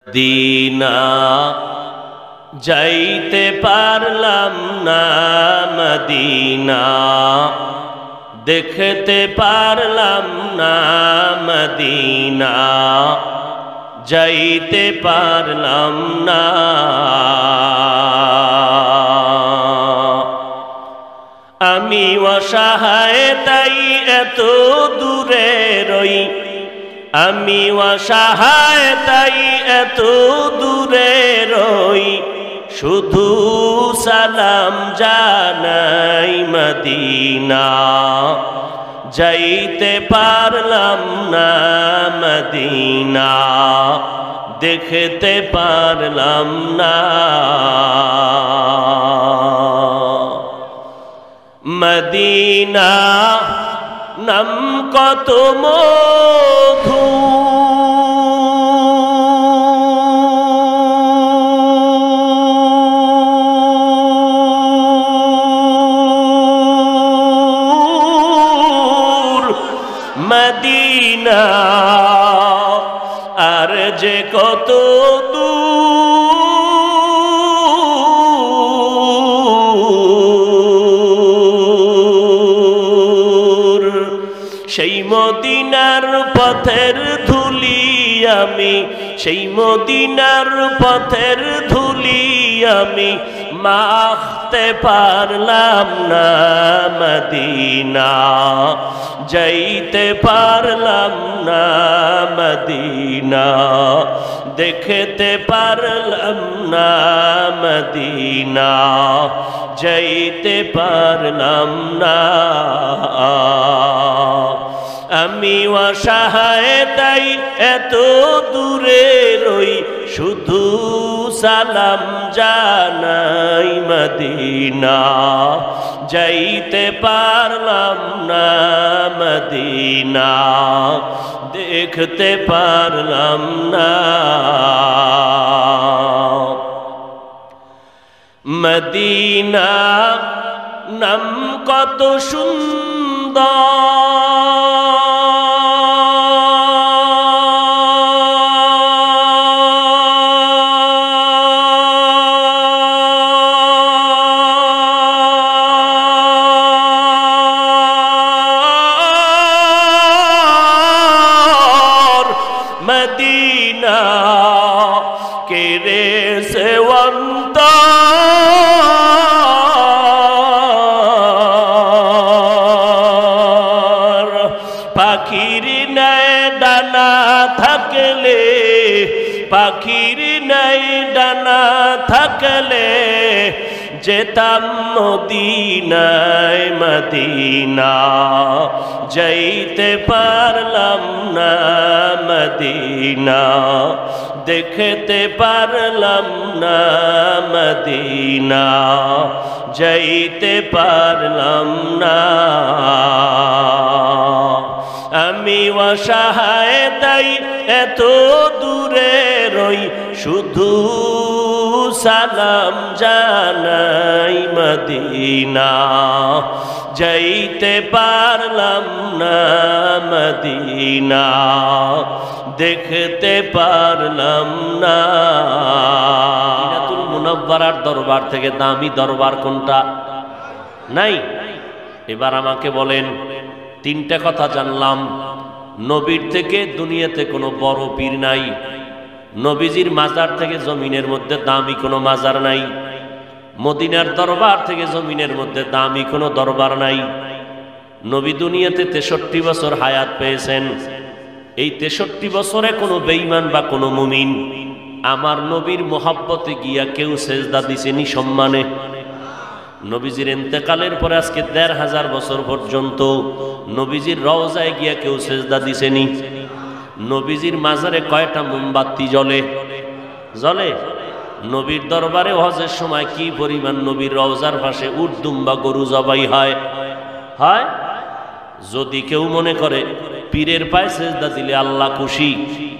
Medina যাইতে পারলাম না, মদিনা দেখতে পারলাম না, মদিনা যাইতে পারলাম না। আমি অসহায় তাই এত দূরে রই, আমি অসহায় তাই এত দূরে রই, শুধু সালাম জানাই মদিনা যাইতে পারলাম না, মদিনা দেখতে পারলাম না। মদিনা নাম কত মধু, মদিনা আর যে কত দূর, সেই মদিনার পথের ধুলি আমি, সেই মদিনার পথের ধুলি আমি মাখতে পারলাম না, মদিনা যাইতে পারলাম না, মদিনা দেখতে পারলাম না, মদিনা যাইতে পারলাম না। আমি অসহায় তাই এত দূরে রই, শুধু সালাম জানাই মদিনা যাইতে পারলাম না, মদিনা দেখতে পারলাম না। মদিনা নাম কত সুন্দর, মদিনা কেড়ে সেবন্ত পাখির নাই ডানা থাকলে, পাখির নাই ডানা থাকলে যেতাম মদিনায়, মদিনা যাইতে পারলাম না, মদিনা দেখতে পারলাম না, মদিনা যাইতে পারলাম না। আমি অসহায় তাই এত দূরে রই, শুধু সালাম জানাই মদিনা যাইতে পারলাম না, মদিনা দেখতে পারলাম না। মদিনাতুল মুনাওয়ারার দরবার থেকে দামি দরবার কোনটা? নাই। এবার আমাকে বলেন, তিনটা কথা জানলাম। নবীর থেকে দুনিয়াতে কোনো বড় পীর নাই, নবীজির মাজার থেকে জমিনের মধ্যে দামি কোনো মাজার নাই, মদিনার দরবার থেকে জমিনের মধ্যে দামি কোনো দরবার নাই। নবী দুনিয়াতে 63 বছর হায়াত পেয়েছেন। এই 63 বছরে কোনো বেঈমান বা কোনো মুমিন আমার নবীর মোহাব্বতে গিয়া কেউ সেজদা দিছেনি সম্মানে? নবীজির ইন্তেকালের পরে আজকে 1500 বছর পর্যন্ত নবীজির রওজায় গিয়া কেউ সেজদা দিছেনি? নবীজির মাজারে কয়টা মোমবাতি জ্বলে? জ্বলে। নবীর দরবারে হজের সময় কি পরিমাণ নবীর রওজার পাশে উট দুম্বা গরু জবাই হয়? হয়। যদি কেউ মনে করে পীরের পায়ে সেজদা দিলে আল্লাহ খুশি,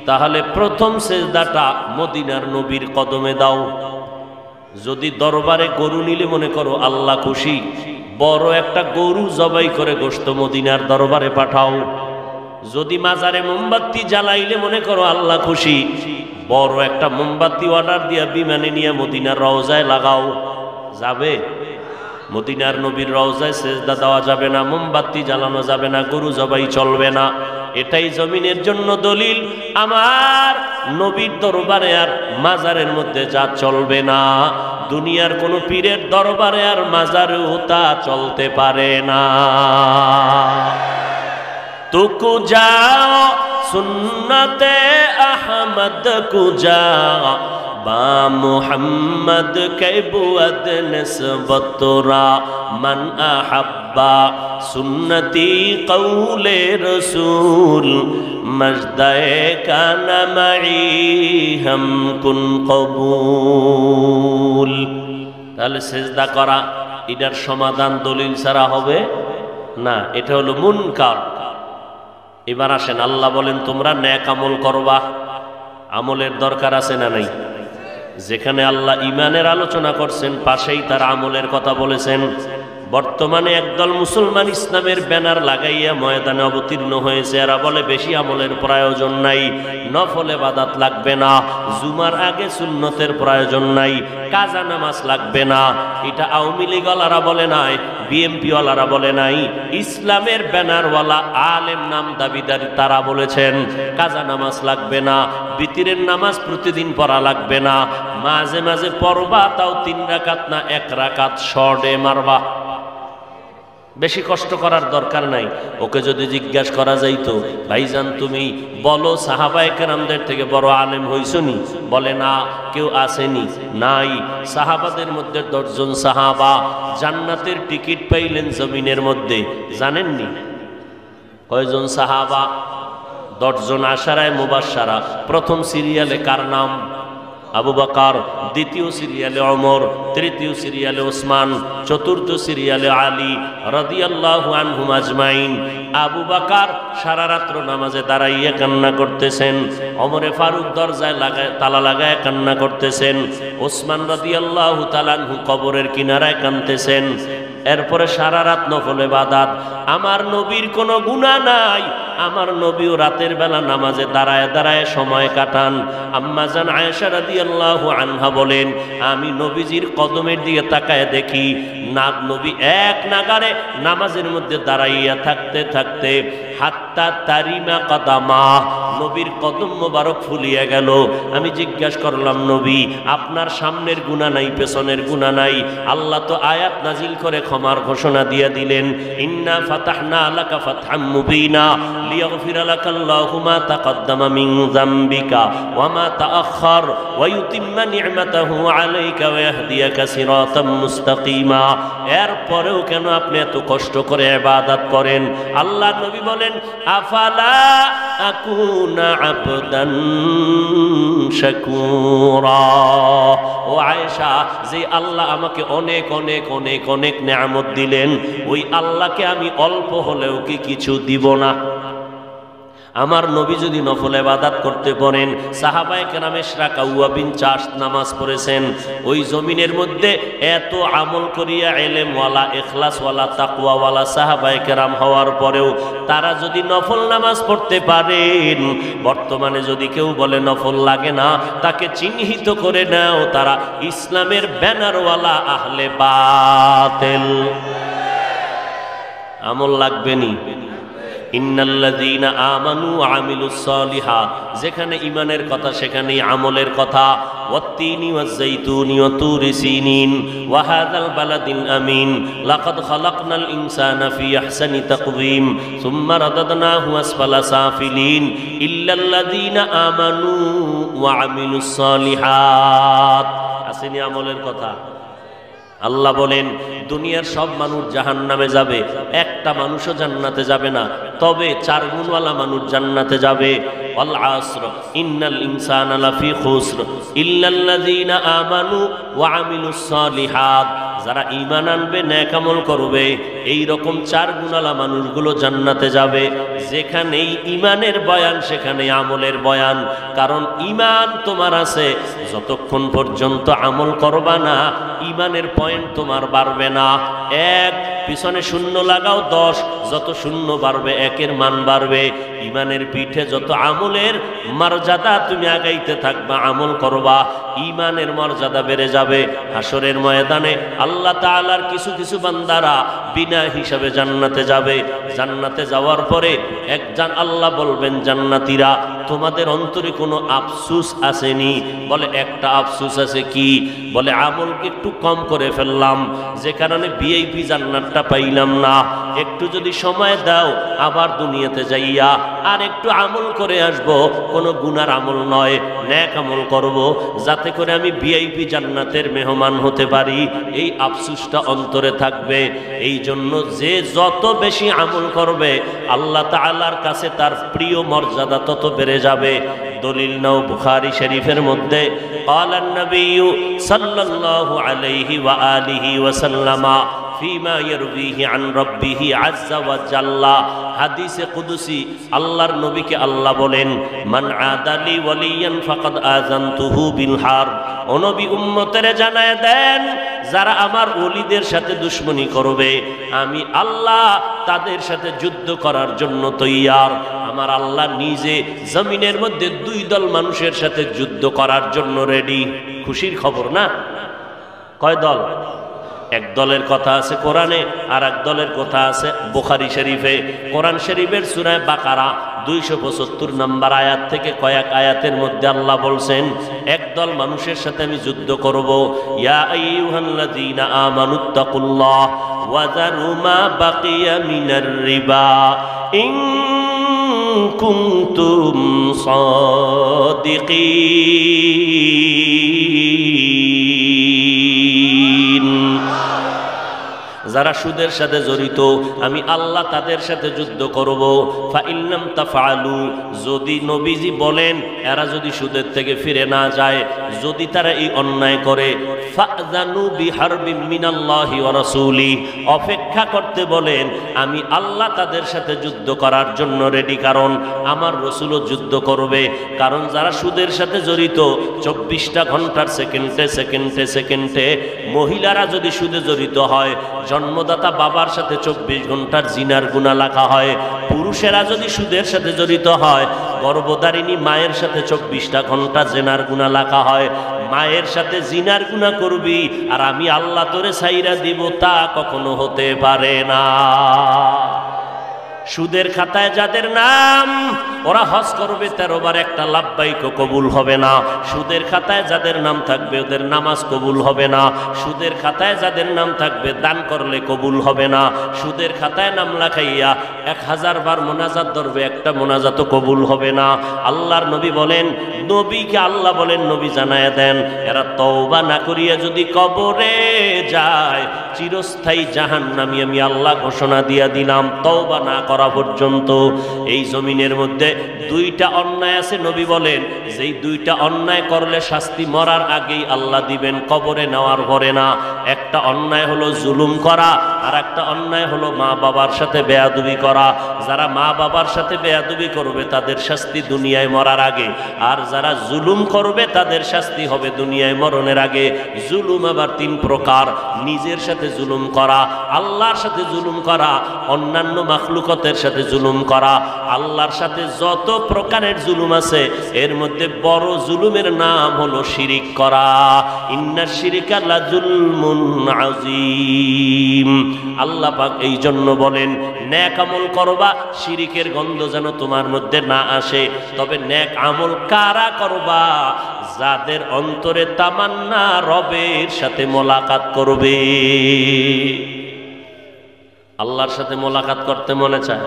তাহলে প্রথম সেজদাটা মদিনার নবীর কদমে দাও। যদি দরবারে গরু নিলে মনে করো আল্লাহ খুশি, বড় একটা গরু জবাই করে গোশত মদিনার দরবারে পাঠাও। যদি মাজারে মোমবাতি জ্বালাইলে মনে করো আল্লাহ খুশি, বড় একটা মোমবাতি অর্ডার দিয়া বিমানে নিয়ে মদিনার রওজায় লাগাও, যাবে? মদিনার নবীর রওজায় সেজদা দেওয়া যাবে না, মোমবাতি জ্বালানো যাবে না, গরু জবাই চলবে না। এটাই জমিনের জন্য দলিল, আমার নবীর দরবারে আর মাজারের মধ্যে যা চলবে না, দুনিয়ার কোনো পীরের দরবারে আর মাজারেও তা চলতে পারে না। তুকু যাও সুন্নতে আহমদ কুজা বা মুহাম্মদ কে বুয়াদ নিসবতরা মান আহাব্বা সুন্নতি কৌলে রসুল মজদায়ে কানা মাই হাম কুন কবুল। তাহলে সেজদা করা এটার সমাধান দলিল ছাড়া হবে না, এটা হলো মুনকার। এবার আসেন, আল্লাহ বলেন তোমরা নেক আমল করবা। আমলের দরকার আছে না নাই? যেখানে আল্লাহ ইমানের আলোচনা করছেন পাশেই তার আমলের কথা বলেছেন। বর্তমানে একদল মুসলমান ইসলামের ব্যানার লাগাইয়া ময়দানে অবতীর্ণ হয়েছে। এরা বলে বেশি আমলের প্রয়োজন নাই, নফল ইবাদত লাগবে না, জুমার আগে সুন্নতের প্রয়োজন নাই, কাজা নামাজ লাগবে না। এটা আওয়ামী লীগ ওয়ালারা বলে নাই, বিএমপি ওয়ালারা বলে নাই, ইসলামের ব্যানারওয়ালা আলেম নাম দাবিদারি তারা বলেছেন কাজা নামাজ লাগবে না, বিতিরের নামাজ প্রতিদিন পড়া লাগবে না, মাঝে মাঝে পড়বা তাও 3 রাকাত না 1 রাকাত শর্টে মারবা, বেশি কষ্ট করার দরকার নাই। ওকে যদি জিজ্ঞাসা করা যাইতো, ভাইজান তুমি বলো সাহাবায়ে কেরামদের থেকে বড় আলেম হইছনি? বলে না, কেউ আসেনি, নাই। সাহাবাদের মধ্যে 10 জন সাহাবা জান্নাতের টিকিট পাইলেন জমিনের মধ্যে, জানেননি? কয়জন সাহাবা? 10 জন আশারায়ে মুবাশশারা। প্রথম সিরিয়ালে কার নাম? আবু বকর, দ্বিতীয় সিরিয়ালে ওমর, তৃতীয় সিরিয়ালে ওসমান, চতুর্থ সিরিয়ালে আলী রাদিয়াল্লাহু আনহুম আজমাইন। আবু বকর সারা রাত্র নামাজে দাঁড়াইয়া কান্না করতেছেন, ওমরে ফারুক দরজায় তালা লাগায় কান্না করতেছেন, ওসমান রাদিয়াল্লাহু তাআলা আনহু কবরের কিনারায় কাঁদতেছেন। এরপরে সারা রাত নফল ইবাদত। আমার নবীর কোনো গুনাহ নাই, আমার নবীও রাতের বেলা নামাজে দাঁড়ায় দাঁড়ায় সময় কাটান। আম্মা জান আয়েশা রাদিয়াল্লাহু আনহা বলেন, আমি নবীজির কদমের দিকে তাকায় দেখি না নবী এক নাগারে নামাজের মধ্যে দাঁড়াইয়া থাকতে থাকতে হাত্তা তারিমা কদামা, নবীর কদম মোবারক ফুলিয়া গেল। আমি জিজ্ঞাসা করলাম, নবী আপনার সামনের গুনাহ নাই, পেছনের গুনাহ নাই? আল্লাহ তো আয়াত নাজিল করে ক্ষমার ঘোষণা দিয়ে দিলেন, ইন্না ফাতাহনা লাকা ফাতহাম মুবিনা লিয়াগফিরা লাকাল্লাহু মা তাকদ্দামা মিন যামবিকা ওয়া মা তাআখার ওয়া ইউতিম্মা নি'মাতাহু আলাইকা ওয়া ইয়াহদিয়াকা সিরাতাম মুস্তাকিমা। এরপরেও কেন আপনি এত কষ্ট করে ইবাদত করেন? আল্লাহ নবী বলেন, আফালা আকুনা আবদান শাকুরা। ও আয়েশা, যে আল্লাহ আমাকে অনেক অনেক অনেক অনেক নেয়ামত দিলেন, ওই আল্লাহকে আমি অল্প হলেও কি কিছু দিব না? আমার নবী যদি নফল ইবাদত করতে পারেন, সাহাবায়ে কেরাম ইশরাক আউয়াবিন 4 নামাজ পড়েছেন, ওই জমিনের মধ্যে এত আমল করিয়া ইলমওয়ালা, ইখলাসওয়ালা, তাকওয়াওয়ালা সাহাবায়ে কেরাম হওয়ার পরেও তারা যদি নফল নামাজ পড়তে পারেন, বর্তমানে যদি কেউ বলে নফল লাগে না, তাকে চিহ্নিত করে নাও তারা ইসলামের ব্যানারওয়ালা আহলে বাতিল। আমল লাগবে নি? ইন্নাল্লাযীনা আমানু ওয়া আমিলুস সালিহাত, যেখানে ঈমানের কথা সেখানেই আমলের কথা। ওয়াত্তিনি ওয়াজ-যাইতুনি ওয়া তুরি সিনিন ওয়া হাযাল বালাদিল আমিন লাকাদ খালাকনাল ইনসানা ফি আহসানি তাকওয়িম সুম্মা রাদাদনাহু আসফালা সাফিলিন ইল্লাল্লাযীনা আমানু ওয়া আমিলুস সালিহাত। আসেনি আমলের কথা? আল্লাহ বলেন, দুনিয়ার সব মানুষ জাহান্নামে যাবে, একটা মানুষও জান্নাতে যাবে না, তবে 4 গুণওয়ালা মানুষ জান্নাতে যাবে। ওয়াল আসর ইন্নাল ইনসানা লাফি খুসর ইল্লাল্লাযীনা আমানু ওয়া আমিলুস সালিহাত। যারা ঈমান আনবে, নেক আমল করবে, এই রকম 4 গুণওয়ালা মানুষগুলো জান্নাতে যাবে। যেখানেই ঈমানের বয়ান সেখানেই আমলের বয়ান। কারণ ঈমান তোমার আছে, যতক্ষণ পর্যন্ত আমল করবা না ঈমানের পয়েন্ট তোমার বাড়বে না। এক পিছনে শূন্য লাগাও 10, যত শূন্য বাড়বে 1-এর মান বাড়বে। ইমানের পিঠে যত আমলের মর্যাদা তুমি আগাইতে থাকবা, আমল করবা, ইমানের মর্যাদা বেড়ে যাবে। হাসরের ময়দানে আল্লাহ তাআলার কিছু কিছু বান্দারা বিনা হিসাবে জান্নাতে যাবে। জান্নাতে যাওয়ার পরে একজন আল্লাহ বলবেন, জান্নাতীরা তোমাদের অন্তরে কোনো আফসোস আসেনি? বলে একটা আফসোস আছে। কি? বলে আমলকে একটু কম করে ফেললাম, যে কারণে ভিআইপি জান্নাতটা পাইলাম না। একটু যদি সময় দাও আবার দুনিয়াতে যাইয়া আর একটু আমল করে আসব, কোনো গুনার আমল নয়, নেক আমল করব, যাতে করে আমি ভিআইপি জান্নাতের মেহমান হতে পারি। এই আফসোসটা অন্তরে থাকবে। এই জন্য যে যত বেশি আমল করবে আল্লাহ তাআলার কাছে তার প্রিয় মর্যাদা তত বেড়ে যাবে। দলিল নাও বুখারী শরীফের মধ্যে ক্বালান নবী সাল্লাল্লাহু আলাইহি ওয়া আলিহি ওয়া সাল্লামা ফিমা ইয়ারবিহি আন রাব্বিহি আযজা ওয়া জাল্লা, হাদিসে কুদসি আল্লাহর নবীকে আল্লাহ বলেন, মান আদালি ওয়ালিয়ান ফাকাদ আযানতুহু বিল হারব। ও নবী, উম্মতের জানায় দেন, যারা আমার ওলিদের সাথে দুশমনী করবে আমি আল্লাহ তাদের সাথে যুদ্ধ করার জন্য তৈয়ার। আমার আল্লাহ নিজে জমিনের মধ্যে 2 দল মানুষের সাথে যুদ্ধ করার জন্য রেডি। খুশির খবর না? কয় দল? এক দলের কথা আছে কোরআনে, আর এক দলের কথা আছে বুখারী শরীফে। কোরআন শরীফের সূরা বাকারা 275 নম্বর আয়াত থেকে কয়েক আয়াতের মধ্যে আল্লাহ বলছেন, একদল মানুষের সাথে আমি যুদ্ধ করব। ইয়া আইয়ুহাল্লাযীনা আমানুত্তাকুল্লাহ ওয়া যারু মা বাকিয়া মিনার রিবা ইন কুনতুম সাদিকিন। যারা সুদের সাথে জড়িত আমি আল্লাহ তাদের সাথে যুদ্ধ করব। ফাইল্লাম তাফআলু, যদি নবীজি বলেন এরা যদি সুদের থেকে ফিরে না যায়, যদি তারা এই অন্যায় করে, ফাযানু বিহারবিম মিনাল্লাহি ওয়া রাসূলি, অপেক্ষা করতে বলেন, আমি আল্লাহ তাদের সাথে যুদ্ধ করার জন্য রেডি, কারণ আমার রাসূলও যুদ্ধ করবে। কারণ যারা সুদের সাথে জড়িত 24টা ঘন্টার সেকেন্ডে সেকেন্ডে সেকেন্ডে মহিলারা যদি সুদে জড়িত হয়, জন্মদাতা বাবার সাথে 24 ঘন্টার জিনার গুনাহ লেখা হয়। পুরুষেরা যদি সুদের সাথে জড়িত হয়, গর্ভধারিণী মায়ের সাথে 24টা ঘন্টা জিনার গুনাহ লেখা হয়। মায়ের সাথে জিনার গুনাহ করবি আর আমি আল্লাহ তোরে ছাইরা দিব, তা কখনো হতে পারে না। সুদের খাতায় যাদের নাম, ওরা হজ করবে 13 বার, একটা লাব্বাইক কবুল হবে না। সুদের খাতায় যাদের নাম থাকবে ওদের নামাজ কবুল হবে না। সুদের খাতায় যাদের নাম থাকবে দান করলে কবুল হবে না। সুদের খাতায় নাম লেখাইয়া 1000 বার মোনাজাত ধরবে, একটা মোনাজাতও কবুল হবে না। আল্লাহর নবী বলেন, নবীকে আল্লাহ বলেন, নবী জানায় দেন, এরা তওবা না করিয়া যদি কবরে যায় চিরস্থায়ী জাহান্নামী আমি আল্লাহ ঘোষণা দিয়া দিলাম, তওবা না করা পর্যন্ত। এই জমিনের মধ্যে 2টা অন্যায় আছে, নবী বলেন যেই 2টা অন্যায় করলে শাস্তি মরার আগেই আল্লাহ দিবেন, কবরে নেওয়ার পরে না। একটা অন্যায় হলো জুলুম করা, আর একটা অন্যায় হলো মা বাবার সাথে বেয়াদবি করা। যারা মা বাবার সাথে বেয়াদবি করবে তাদের শাস্তি দুনিয়ায় মরার আগে, আর যারা জুলুম করবে তাদের শাস্তি হবে দুনিয়ায় মরণের আগে। জুলুম আবার 3 প্রকার, নিজের সাথে জুলুম করা, আল্লাহর সাথে জুলুম করা, অন্যান্য মাখলুকতের সাথে জুলুম করা। আল্লাহর সাথে যত প্রকারের জুলুম আছে এর মধ্যে বড় জুলুমের নাম হলো শিরিক করা। ইন্নাশ শিরকা লাযুলমুন আযীম। আল্লাহ পাক এই জন্য বলেন, নেক আমল করবা, শিরিকের গন্ধ যেন তোমার মধ্যে না আসে। তবে নেক আমল কারা করবা? যাদের অন্তরে তামান্না রবের সাথে মোলাকাত করবে। আল্লাহর সাথে মোলাকাত করতে মনে চায়?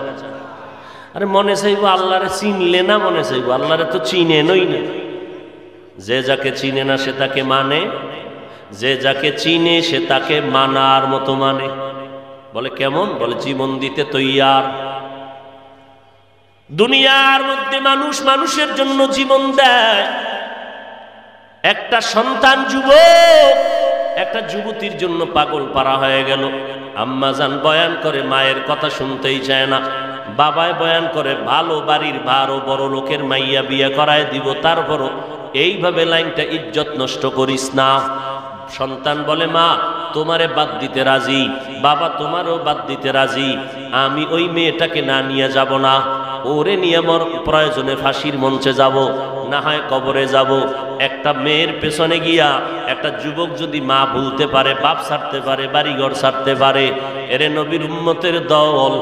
আরে মনে চাইবো আল্লাহরে চিনলে না, মনে চাইবো আল্লাহরে তো চিনে নই না। যে যাকে চিনে না সে তাকে মানে, যে যাকে চিনে সে তাকে মানার মতো মানে। বলে কেমন? বলে জীবন দিতে তৈয়ার। দুনিয়ার মধ্যে মানুষ মানুষের জন্য জীবন দেয়। একটা সন্তান যুবক একটা যুবতীর জন্য পাগল পারা হয়ে গেল। আম্মাজান বয়ান করে মায়ের কথা শুনতেই চায় না, বাবায় বয়ান করে ভালো বাড়ির ভালো বড় লোকের মাইয়া বিয়ে করায় দিব, তারপরও এইভাবে লাইনটা ইজ্জত নষ্ট করিস না। সন্তান বলে, মা তোমারে বাদ দিতে রাজি, বাবা তোমারও বাদ দিতে রাজি, আমি ওই মেয়েটাকে না নিয়ে যাব না, ওরে নিয়ে আমার প্রয়োজনে ফাঁসির মঞ্চে যাব, না হয় কবরে যাব। একটা মেয়ের পেছনে গিয়া একটা যুবক যদি মা ভুলতে পারে, বাপ ছাড়তে পারে, বাড়িঘর ছাড়তে পারে, এরে নবীর উম্মতের দল,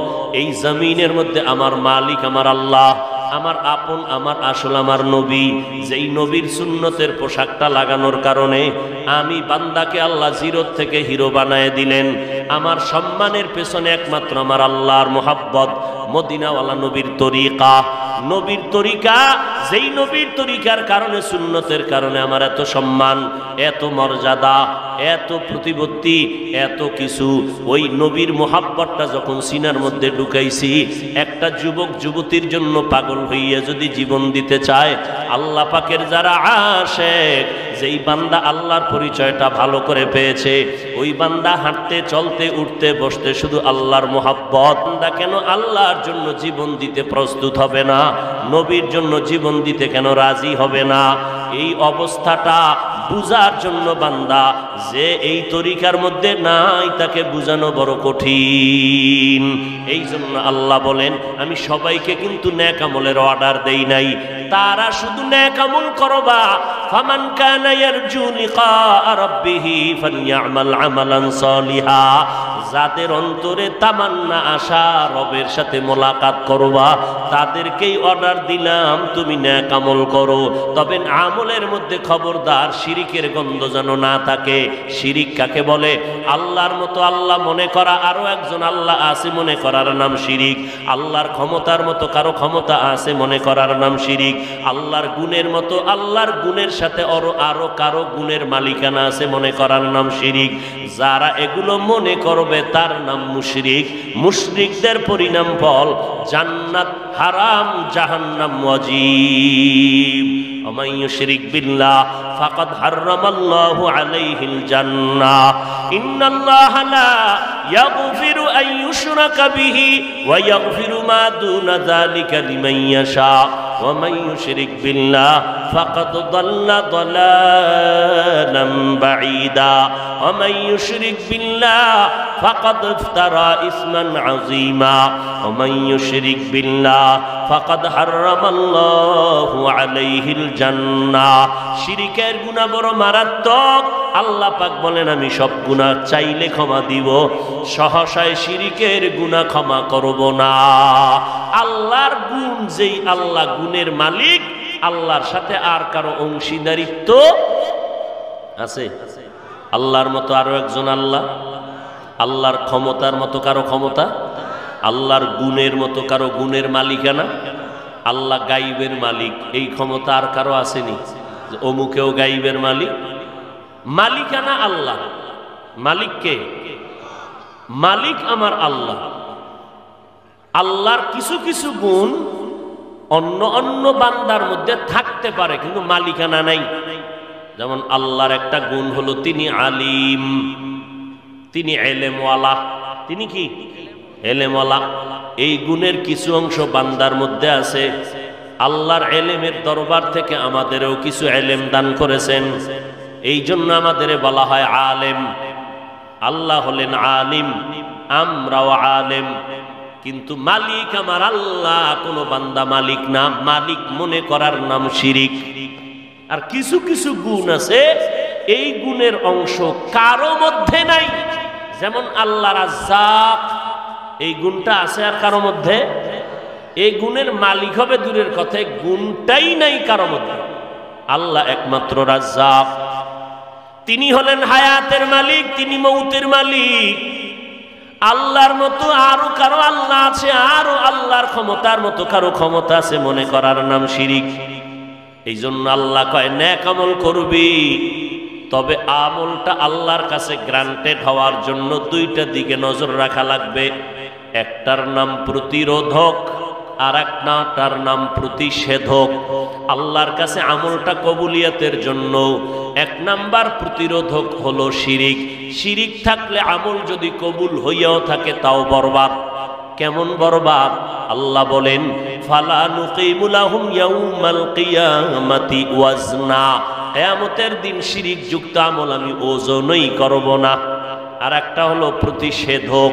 এই জমিনের মধ্যে আমার মালিক আমার আল্লাহ, আমার আপন, আমার আসল আমার নবী, যেই নবীর সুন্নতের পোশাকটা লাগানোর কারণে আমি বান্দাকে আল্লাহ জিরো থেকে হিরো বানায় দিলেন। আমার সম্মানের পেছনে একমাত্র আমার আল্লাহর মোহাব্বত, মদিনাওয়ালা নবীর তরিকা, নবীর তরিকা, যেই নবীর তরিকার কারণে, সুন্নতের কারণে আমার এত সম্মান, এত মর্যাদা, এত প্রতিপত্তি, এত কিছু। ওই নবীর মোহাব্বতটা যখন সিনার মধ্যে ঢুকাইছি, একটা যুবক যুবতীর জন্য পাগল হইয়া যদি জীবন দিতে চায়, আল্লাহ পাকের যারা আশেক, যেই বান্দা আল্লাহর পরিচয়টা ভালো করে পেয়েছে, ওই বান্দা হাঁটতে চলতে উঠতে বসতে শুধু আল্লাহর মোহাব্বত। বান্দা কেন আল্লাহর জন্য জীবন দিতে প্রস্তুত হবে না? নবীর জন্য জীবন দিতে কেন রাজি হবে না? এই অবস্থাটা বুঝার জন্য বান্দা যে এই তরিকার মধ্যে নাই, তাকে বুঝানো বড় কঠিন। এই জন্য আল্লাহ বলেন, আমি সবাইকে কিন্তু নেক আমলের অর্ডার দেই নাই, তারা শুধু নেক আমল করবা। ফামান কানা ইয়ারজু লিকা রাব্বিহি ফালইআমাল আমালান সালিহা, যাদের অন্তরে তামান্না আশা রবের সাথে মোলাকাত করবা, তাদেরকেই অর্ডার দিলাম তুমি নেক আমল করো। তবে আমলের মধ্যে খবরদার শিরিকের গন্ধ যেন না থাকে। শিরিক কাকে বলে? আল্লাহর মতো আল্লাহ মনে করা, আরো একজন আল্লাহ আছে মনে করার নাম শিরিক। আল্লাহর ক্ষমতার মতো কারো ক্ষমতা আছে মনে করার নাম শিরিক। আল্লাহর গুণের মতো আল্লাহর গুণের সাথে আরো কারো গুণের মালিকানা আছে মনে করার নাম শিরিক। যারা এগুলো মনে করবে তার নাম মুশরিক। মুশরিকদের পরিণাম ফল জান্নাত হারাম, জাহান্নাম ওয়াজিব। ومن يشرك بالله فقد حرم الله عليه الجنة إن الله لا يغفر أن يشرك به ويغفر ما دون ذلك لمن يشاء ومن يشرك بالله فقد ضل ضلالا بعيدا ومن يشرك بالله فقد افترى إثما عظيما ومن يشرك بالله فقد حرم الله عليه الجنة। শিরিকের গুনাহ বড় মারাত্মক। আল্লাহ পাক বলেন, আমি সব গুনাহ চাইলে ক্ষমা দিব, সহসায় শিরিকের গুনাহ ক্ষমা করব না। আল্লাহর গুণ, যেই আল্লাহ গুণের মালিক, আল্লাহর সাথে আর কারো অংশীদারিত্ব আছে? আল্লাহর মতো আরো একজন আল্লাহ, আল্লাহর ক্ষমতার মতো কারো ক্ষমতা, আল্লাহর গুণের মতো কারো গুণের মালিকানা, আল্লাহ গাইবের মালিক, এই ক্ষমতা আর কারো আসেনি যে অমুকেও গাইবের মালিক। মালিকানা আল্লাহ। মালিক কে? মালিক আমার আল্লাহ। আল্লাহর কিছু কিছু গুণ অন্য অন্য বান্দার মধ্যে থাকতে পারে, কিন্তু মালিকানা নাই। যেমন আল্লাহর একটা গুণ হলো তিনি আলিম, তিনি এলেমওয়ালা। তিনি কি? এলেমওয়ালা। এই গুণের কিছু অংশ বান্দার মধ্যে আছে। আল্লাহর এলেমের দরবার থেকে আমাদেরও কিছু এলেম দান করেছেন, এই জন্য আমাদের বলা হয় আলেম। আল্লাহ হলেন আলিম, আমরাও আলেম। কিন্তু মালিক আমার আল্লাহ, কোনো বান্দা মালিক না। মালিক মনে করার নাম শিরিক। আর কিছু কিছু গুণ আছে, এই গুণের অংশ কারো মধ্যে নাই। যেমন আল্লাহ রাজ্জাক, এই গুণটা আছে আর কারো মধ্যে? এই গুণের মালিক হবে দূরের কথা, গুণটাই নাই কারো মধ্যে। আল্লাহ একমাত্র রাজ্জাক। তিনি হলেন হায়াতের মালিক, তিনি মৌতের মালিক। আল্লাহর মতো আরো কারো আল্লাহ আছে, আরো আল্লাহর ক্ষমতার মতো কারো ক্ষমতা আছে মনে করার নাম শিরিক। এই জন্য আল্লাহ কয়, নেক আমল করবি, তবে আমলটা আল্লাহর কাছে গ্রান্টেড হওয়ার জন্য দুইটা দিকে নজর রাখা লাগবে। একটার নাম প্রতিরোধক, আর একটার নাম প্রতিষেধক। আল্লাহর কাছে আমলটা কবুলিয়তের জন্য এক নাম্বার প্রতিরোধক হলো শিরিক। শিরিক থাকলে আমল যদি কবুল হইয়াও থাকে তাও বরবাদ। কেমন বরবাদ? আল্লাহ বলেন, ফালা নুকিমু লাহুম ইয়াউমাল কিয়ামাতি ওয়াজনা। কিয়ামতের দিন শিরিক যুক্ত আমল আমি ওজনই করব না। আর একটা হলো প্রতিষেধক।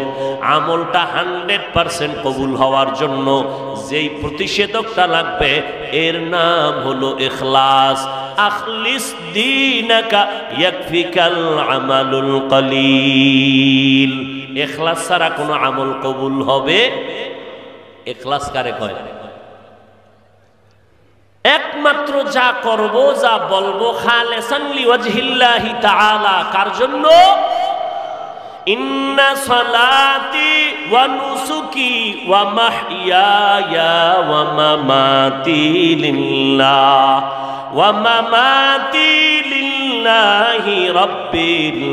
আমলটা 100% কবুল হওয়ার জন্য যেই প্রতিষেধকটা লাগবে এর নাম হলো ইখলাস। আখলিস দীনাকা ইয়াকফিকাল আমালুল কলিল। ইখলাস ছাড়া কোনো আমল কবুল হবে? ইখলাস কারে কয়? একমাত্র যা করব, যা বলবো, খালিসান লিওয়াজহিল্লাহি তাআলা। কার জন্য? ইন্না সালাতি ওয়া নুসুকি ওয়া মাহইয়ায়া ওয়া মামাতি লিল্লাহ ওয়া মামাতি লিল্লাহি রাব্বিল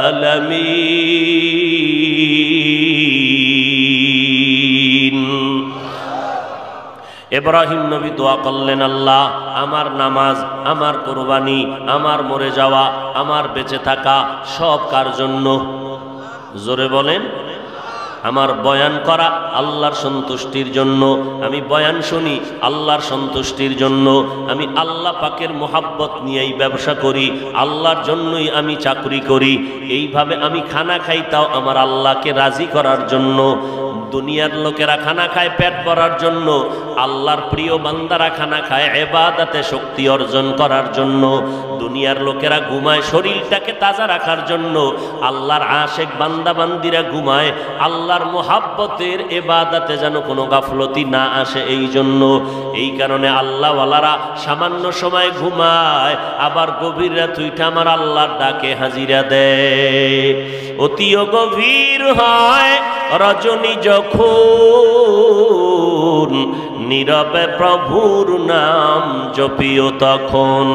আলামিন। ইব্রাহিম নবী দোয়া করলেন, আল্লাহ আমার নামাজ, আমার কুরবানি, আমার মরে যাওয়া, আমার বেঁচে থাকা সব কার জন্য? জোরে বলেন। আমার বয়ান করা আল্লাহর সন্তুষ্টির জন্য, আমি বয়ান শুনি আল্লাহর সন্তুষ্টির জন্য, আমি আল্লাহ পাকের মোহাব্বত নিয়েই ব্যবসা করি, আল্লাহর জন্যই আমি চাকরি করি, এইভাবে আমি খানা খাই তাও আমার আল্লাহকে রাজি করার জন্য। দুনিয়ার লোকেরা খানা খায় পেট ভরার জন্য, আল্লাহর প্রিয় বান্দারা খানা খায় ইবাদতে শক্তি অর্জন করার জন্য। দুনিয়ার লোকেরা ঘুমায় শরীরটাকে তাজা রাখার জন্য, আল্লাহর আশেক বান্দা বান্দিরা ঘুমায় আল্লাহর মোহাব্বতের ইবাদতে যেন কোনো গাফলতি না আসে এই জন্য। এই কারণে আল্লাহওয়ালারা সামান্য সময় ঘুমায়, আবার গভীর রাত উঠে আমার আল্লাহর ডাকে হাজিরা দেয়। অতিও গভীর হয় রজনী যখন, নীরবে প্রভুর নাম জপিও তখন।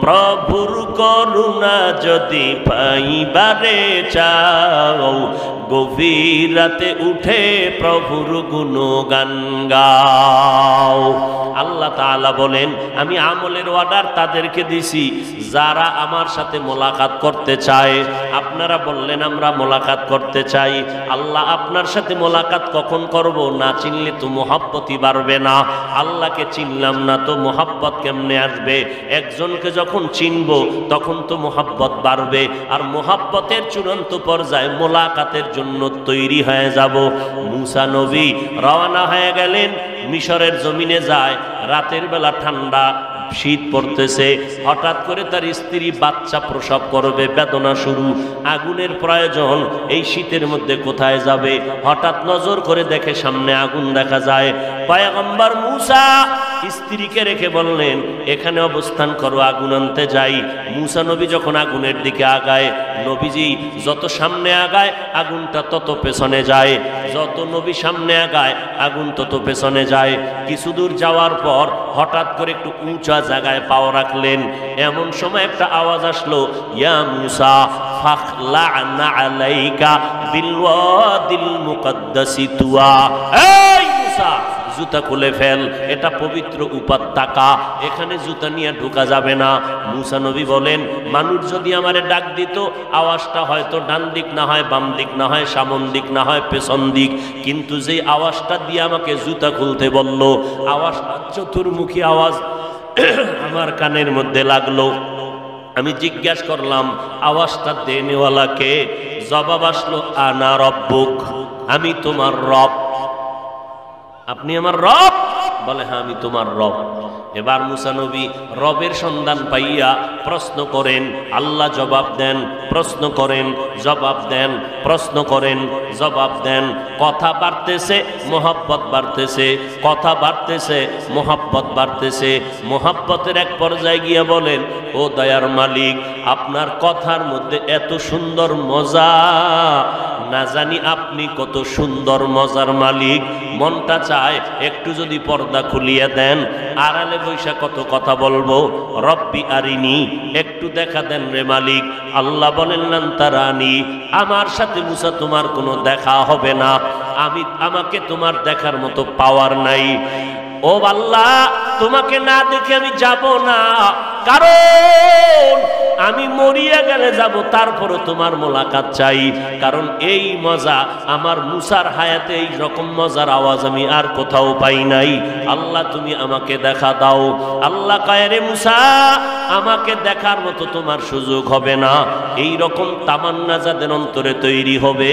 প্রভুর করুণা যদি পাইবারে চাও, গভীর রাতে উঠে প্রভুর গুণগান গাও। আল্লাহ তাআলা বলেন, আমি আমলের অর্ডার তাদেরকে দিছি যারা আমার সাথে মোলাকাত করতে চায়। আপনারা বললেন আমরা মোলাকাত করতে চাই, আল্লাহ আপনার সাথে মোলাকাত কখন করব? না চিনলে তো মোহাব্বতই বাড়বে না। আল্লাহকে চিনলাম না তো মোহাব্বত কেমনে আসবে? একজনকে যখন চিনব তখন তো মোহাব্বত বাড়বে, আর মোহাব্বতের চূড়ান্ত পর্যায়ে মোলাকাতের জন্য তৈরি হয়ে যাব। মুসা নবী রওনা হয়ে গেলেন, মিশরের জমিনে যায়। রাতের বেলা ঠান্ডা, শীত পড়তেছে, হঠাৎ করে তার স্ত্রী বাচ্চা প্রসব করবে, বেদনা শুরু, আগুনের প্রয়োজন। এই শীতের মধ্যে কোথায় যাবে? হঠাৎ নজর করে দেখে সামনে আগুন দেখা যায়। পয়গম্বর মুসা স্ত্রীকে রেখে বললেন, এখানে অবস্থান করো, আগুন আনতে যাই। মুসা নবী যখন আগুনের দিকে আগায়, নবীজি যত সামনে আগায় আগুনটা তত পেছনে যায়, যত নবী সামনে আগায় আগুন তত পেছনে যায়। কিছু দূর যাওয়ার পর হঠাৎ করে একটু উঁচা জায়গায় পাও রাখলেন, এমন সময় একটা আওয়াজ আসলো, ইয়া মুসা ফাখলা'না আলাইকা বিল ওয়াদিল মুকদ্দাসি তুয়া। এই মুসা, জুতা খুলে ফেল, এটা পবিত্র উপত্যকা, এখানে জুতা নিয়ে ঢোকা যাবে না। মুসা নবী বলেন, মানুষ যদি আমারে ডাক দিত, আওয়াজটা হয়তো ডান দিক না হয় বাম দিক না হয় সামন দিক না হয় পেছন দিক, কিন্তু যে আওয়াজটা দিয়ে আমাকে জুতা খুলতে বলল, আওয়াজটা চতুর্মুখী আওয়াজ আমার কানের মধ্যে লাগলো। আমি জিজ্ঞাসা করলাম, আওয়াজটা দেনেওয়ালাকে? জবাব আসলো, আনা রব্বুক, আমি তোমার রব। আপনি আমার রব? বলে, হ্যাঁ আমি তোমার রব। এবার মুসা নবী রবের সন্ধান পাইয়া প্রশ্ন করেন, আল্লাহ জবাব দেন, প্রশ্ন করেন, জবাব দেন, প্রশ্ন করেন, জবাব দেন। কথা বাড়তেছে, মোহাব্বত বাড়তেছে, কথা বাড়তেছে, মোহাব্বত বাড়তেছে। মোহাব্বতের এক পর্যায়ে গিয়ে বলেন, ও দয়ার মালিক, আপনার কথার মধ্যে এত সুন্দর মজা, না জানি আপনি কত সুন্দর মজার মালিক। মনটা চায় একটু যদি পর্দা খুলিয়ে দেন, আড়ালে বৈশা কত কথা বলবো। রব্বি আরিনি, একটু দেখা দেন রে মালিক। আল্লাহ বলেন, লান তারানি, আমার সাথে মুসা তোমার কোনো দেখা হবে না, আমাকে তোমার দেখার মতো পাওয়ার নাই। ও আল্লাহ, তোমাকে না দেখে আমি যাব না, কারণ আমি মরিয়া গেলে যাব, তারপরও তোমার মোলাকাত চাই, কারণ এই মজা আমার মুসার হায়াতে এই রকম মজার আওয়াজ আমি আর কোথাও পাই নাই। আল্লাহ তুমি আমাকে দেখা দাও। আল্লাহ কয় রে মুসা, আমাকে দেখার মতো তোমার সুযোগ হবে না। এই রকম তামান্না যাদের অন্তরে তৈরি হবে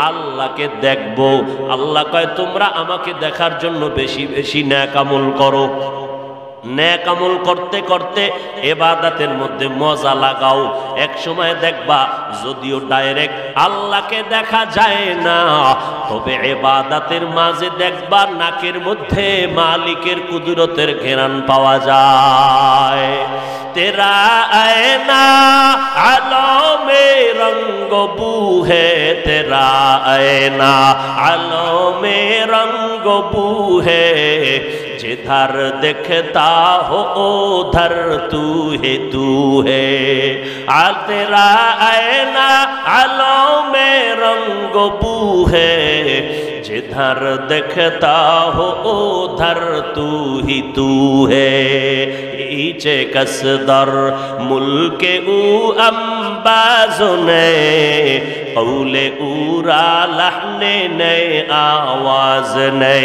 আল্লাহকে দেখবো, আল্লাহ কয় তোমরা আমাকে দেখার জন্য বেশি বেশি নেক আমল করো। নেক আমল করতে করতে ইবাদতের মধ্যে মজা লাগাও। এক সময় দেখবা যদিও ডাইরেক্ট আল্লাহকে দেখা যায় না, তবে ইবাদতের মাঝে দেখবা নাকের মধ্যে মালিকের কুদরতের ঘেরান পাওয়া যায়। तेरा ऐना आलों में रंग बू है, तेरा ऐना आलों में रंग बू है, जिधर देखता हो उधर तू है। आ तेरा ऐना आलों में रंग बू है, जिधर देखता हो उधर तू है। ईचे कसदर मुल्के ऊ अंबाज़ो ने कौले उरा लहने ने आवाज ने।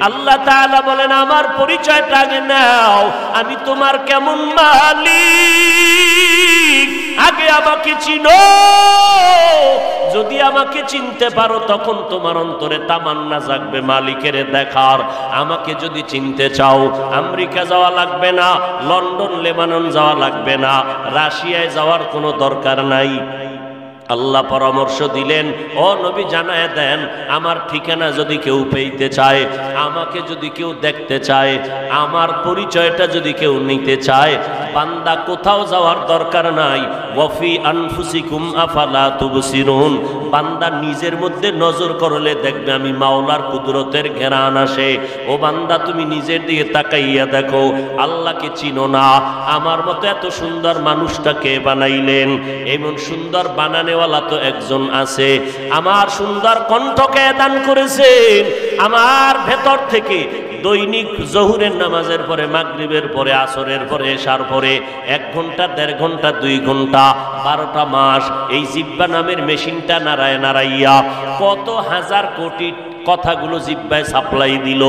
আল্লাহ তাআলা বলেন আমার পরিচয়টা আগে নাও, আমি তোমার কেমন মালিক আগে আমাকে চিনো। যদি আমাকে চিনতে পারো তখন তোমার অন্তরে তামান্না জাগবে মালিকের দেখার। আমাকে যদি চিনতে চাও আমেরিকা যাওয়া লাগবে না, লন্ডন লেবানন যাওয়া লাগবে না, রাশিয়ায় যাওয়ার কোনো দরকার নাই। আল্লাহ পরামর্শ দিলেন, ও নবী জানায় দেন আমার ঠিকানা যদি কেউ পেতে চায়, আমাকে যদি কেউ দেখতে চায়, আমার পরিচয়টা যদি কেউ নিতে চায়, বান্দা কোথাও যাওয়ার দরকার নাই। ওয়াফি আনফুসিকুম আফালা তুবসিরুন, বান্দা নিজের মধ্যে নজর করলে দেখবে আমি মাওলার কুদরতের ঘেরান আসে। ও বান্দা তুমি নিজের দিকে তাকাইয়া দেখো, আল্লাহকে চিনো না। আমার মতো এত সুন্দর মানুষটা কে বানাইলেন? এমন সুন্দর বানানেওয়ালা তো একজন আছে। আমার সুন্দর কণ্ঠকে দান করেছেন। আমার ভেতর থেকে দৈনিক জহুরের নামাজের পরে, মাগরিবের পরে, আসরের পরে, এশার পরে 1 ঘন্টা 1.5 ঘন্টা 2 ঘন্টা 12টা মাস এই জিব্বা নামের মেশিনটা নাড়ায় নাড়াইয়া কত হাজার কোটি কথাগুলো জিব্বায় সাপ্লাই দিল।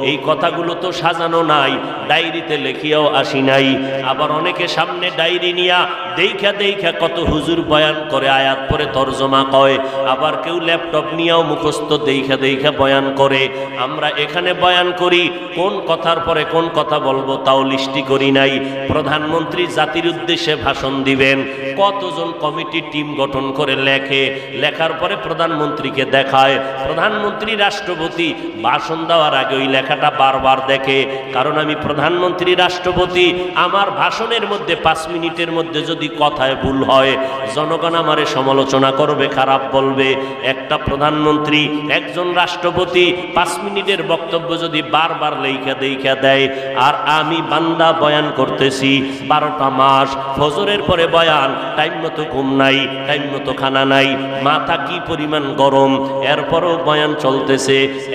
এই কথাগুলো তো সাজানো নাই, ডায়েরিতে লেখিয়াও আসি নাই। আবার অনেকে সামনে ডায়েরি নিয়া দেখা দেখা কত হুজুর বয়ান করে, আয়াত পরে তরজমা কয়। আবার কেউ ল্যাপটপ নিয়েও মুখস্থ দেখা দেখা বয়ান করে। আমরা এখানে বয়ান করি, কোন কথার পরে কোন কথা বলবো তাও লিস্টি করি নাই। প্রধানমন্ত্রী জাতির উদ্দেশ্যে ভাষণ দিবেন, কতজন কমিটি টিম গঠন করে লেখে, লেখার পরে প্রধানমন্ত্রীকে দেখায়। প্রধানমন্ত্রী রাষ্ট্রপতি ভাষণ দেওয়ার আগে ওই লেখাটা বারবার দেখে, কারণ আমি প্রধানমন্ত্রী রাষ্ট্রপতি। আমার ভাষণের মধ্যে 5 মিনিটের মধ্যে যদি কথায় ভুল হয় জনগণ আমারে সমালোচনা করবে, খারাপ বলবে। একটা প্রধানমন্ত্রী, একজন রাষ্ট্রপতি 5 মিনিটের বক্তব্য যদি বারবার লেখা দেখা দেয়, আর আমি বান্দা বয়ান করতেছি 12টা মাস, ফজরের পরে বয়ান, টাইম মতো ঘুম নাই, টাইম মতো খানা নাই, মাথা কি পরিমাণ গরম, এরপরও বয়ান চলতেছে।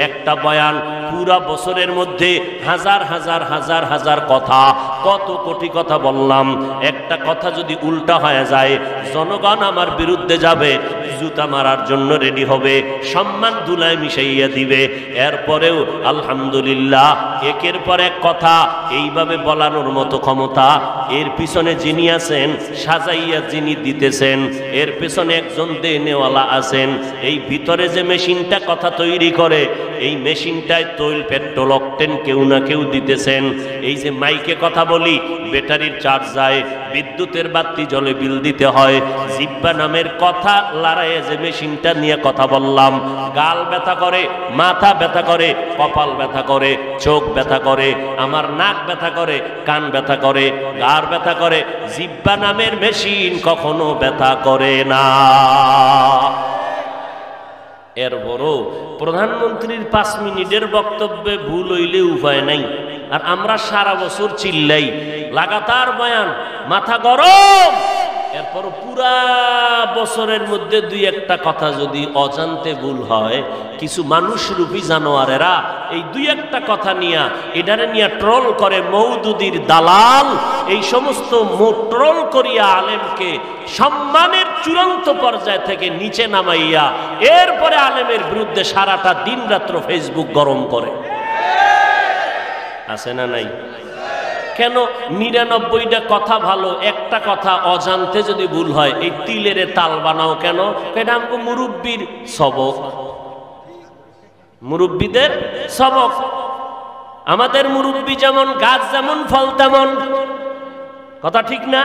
একটা বয়ান পুরা বছরের মধ্যে হাজার হাজার হাজার হাজার কথা, কত কোটি কথা বললাম। একটা কথা যদি উল্টা হয়ে যায় জনগণ আমার বিরুদ্ধে যাবে, জুতা মারার জন্য রেডি হবে, সম্মান ধুলায় মিশাইয়া দিবে। এরপরেও আলহামদুলিল্লাহ একের পর এক কথা এইভাবে বলানোর মতো ক্ষমতা এর পিছনে যিনি আছেন, সাজাইয়া যিনি দিতেছেন, এর পিছনে একজন দেনেওয়ালা আছেন। এই ভিতরে যে মেশিনটা কথা তৈরি করে, এই মেশিনটায় তৈল, পেট্রোল, অকটেন কেউ না কেউ দিতেছেন। এই যে মাইকে কথা বলি, ব্যাটারির চার্জ যায়, বিদ্যুতের বাতি জ্বলে, বিল দিতে হয়। জিব্বা নামের কথা লড়াইয়ে যে মেশিনটা নিয়ে কথা বললাম, গাল ব্যথা করে, মাথা ব্যথা করে, কপাল ব্যথা করে, চোখ ব্যথা করে, আমার নাক ব্যথা করে, কান ব্যথা করে, গাড় ব্যথা করে। জিব্বা নামের মেশিন কখনো ব্যথা করে না। এর বড় প্রধানমন্ত্রীর 5 মিনিটের বক্তব্যে ভুল হইলে উপায় নাই। আর আমরা সারা বছর চিল্লাই, লাগাতার বয়ান, মাথা গরম, এরপর পুরা বছরের মধ্যে দুই একটা কথা যদি অজান্তে ভুল হয়, কিছু মানুষরূপী জানোয়ারেরা এই দুই একটা কথা নিয়ে এটারে নিয়ে ট্রল করে, মওদুদির দালাল। এই সমস্ত ট্রল করিয়া আলেমকে সম্মানের চূড়ান্ত পর্যায় থেকে নিচে নামাইয়া এরপরে আলেমের বিরুদ্ধে সারাটা দিন রাত্র ফেসবুক গরম করে। আছে না নাই? কেন? ৯৯টা কথা ভালো, একটা কথা অজান্তে যদি ভুল হয় এই তিলের তাল বানাও কেন? এটা আমাকে মুরব্বীর সবক, মুরব্বীদের সবক। আমাদের মুরব্বী যেমন, গাছ যেমন, ফল তেমন। কথা ঠিক না?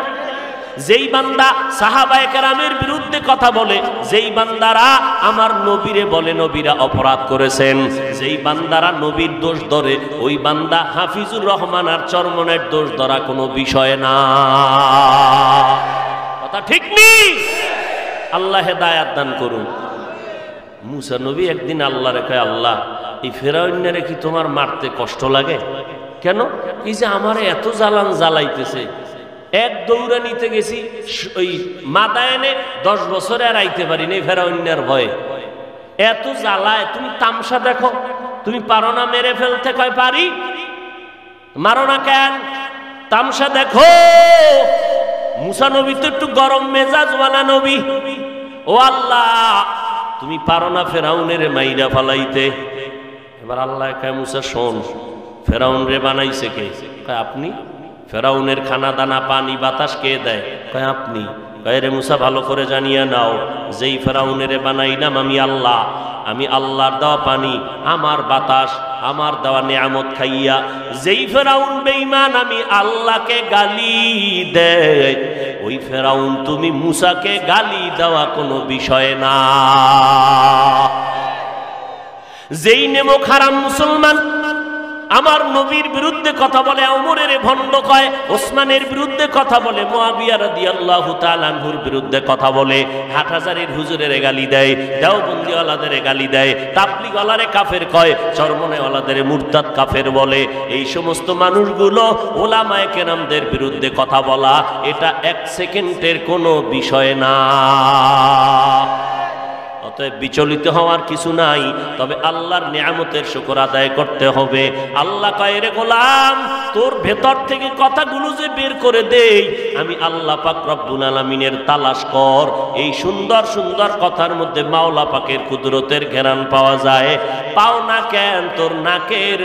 যেই বান্দা সাহাবায়ে কেরামের বিরুদ্ধে কথা বলে, যেই বান্দারা আমার নবীরে বলে নবীরা অপরাধ করেছেন, যেই বান্দারা নবীর দোষ ধরে, ওই বান্দা হাফিজুর রহমান আর চরমনের দোষ ধরা কোনো বিষয় না। কথা ঠিক নেই? আল্লাহ হেদায়াত দান করুন। মুসা নবী একদিন আল্লাহরে কয়, আল্লাহ এই ফেরাউন্নারে কি তোমার মারতে কষ্ট লাগে? কেন? এই যে আমারে এত জ্বালান জ্বালাইতেছে, এক দৌড়া নিতে গেছি ওই মাদায়নে 10 বছরে আর আইতে পারি না ফেরাউন্নার ভয়ে। এত জ্বালায়, তুমি তামসা দেখো, তুমি পারো না মেরে ফেলতে? কয় পারি। মারো না কেন? তামসা দেখো। মুসা নবী তো একটু গরম মেজাজওয়ালা নবী। ও আল্লাহ, তুমি পারো না ফেরাউনের মাইরা ফালাইতে? এবার আল্লাহ কয়, মুসা শোন, ফেরাউন রে বানাইছে কে? কয় আপনি। ফেরাউনের খানা দানা পানি বাতাস কে দেয়? কয় আপনি। কয় রে মুসা ভালো করে জানিয়া নাও, যেই ফেরাউনের বানাইলাম আমি আল্লাহ, আমি আল্লাহর দেওয়া পানি, আমার বাতাস, আমার দেওয়া নিয়ামত খাইয়া যেই ফেরাউন বেঈমান আমি আল্লাহকে গালি দেয়, ওই ফেরাউন তুমি মুসাকে গালি দেওয়া কোনো বিষয় না। যেই নেমক হারাম মুসলমান আমার নবীর বিরুদ্ধে কথা বলে, ওমরের ভণ্ড কয়, ওসমানের বিরুদ্ধে কথা বলে, মুআবিয়া রাদিয়াল্লাহু তাআলা আনহুর বিরুদ্ধে কথা বলে, হাটহাজারীর হুজুরের গালি দেয়, দেওবন্দিওয়ালাদের গালি দেয়, তাবলীগওয়ালারে কাফের কয়, চরমনেওয়ালাদের মুরতাদ কাফের বলে, এই সমস্ত মানুষগুলো ওলামায়ে কেরামদের বিরুদ্ধে কথা বলা এটা 1 সেকেন্ডের কোনো বিষয় না। অতএব বিচলিত হওয়ার কিছু নাই, তবে আল্লাহর নিয়ামতের শুকর আদায় করতে হবে। আল্লাহ কয়, রে গোলাম, তোর ভেতর থেকে কথাগুলো যে বের করে দেই আমি আল্লাহ পাক রব্বুল আলামিনের তালাশ কর। এই সুন্দর সুন্দর কথার মধ্যে মাওলা পাকের কুদরতের ঘেরান পাওয়া যায়। পাও না কেন? তোর নাকের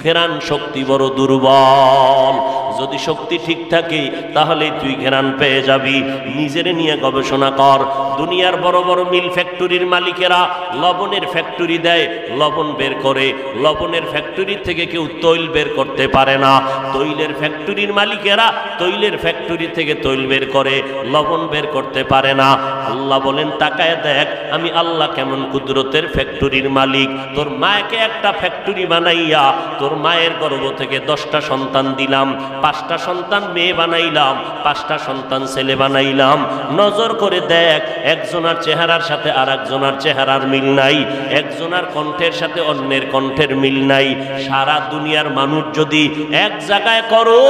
ঘেরান শক্তি বড় দুর্বল। যদি শক্তি ঠিক থাকে তাহলে তুই ঘেরান পেয়ে যাবি। নিজের নিয়ে গবেষণা কর। দুনিয়ার বড় বড় মিল ফ্যাক্টরির মালিকেরা লবণের ফ্যাক্টরি দেয়, লবণ বের করে। লবণের ফ্যাক্টরি থেকে কেউ তৈল বের করতে পারে না। তৈলের ফ্যাক্টরির মালিকেরা তৈলের ফ্যাক্টরি থেকে তৈল বের করে, লবণ বের করতে পারে না। আল্লাহ বলেন, তাকায় দেখ আমি আল্লাহ কেমন কুদরতের ফ্যাক্টরির মালিক। তোর মাকে একটা ফ্যাক্টরি বানাইয়া তোর মায়ের গর্ভ থেকে 10টা সন্তান দিলাম, 5টা সন্তান মেয়ে বানাইলাম, 5টা সন্তান ছেলে বানাইলাম। নজর করে দেখ, একজনের চেহারার সাথে আর একজনের চেহারার মিল নাই, একজনের কণ্ঠের সাথে অন্যের কণ্ঠের মিল নাই। সারা দুনিয়ার মানুষ যদি এক জায়গায় করো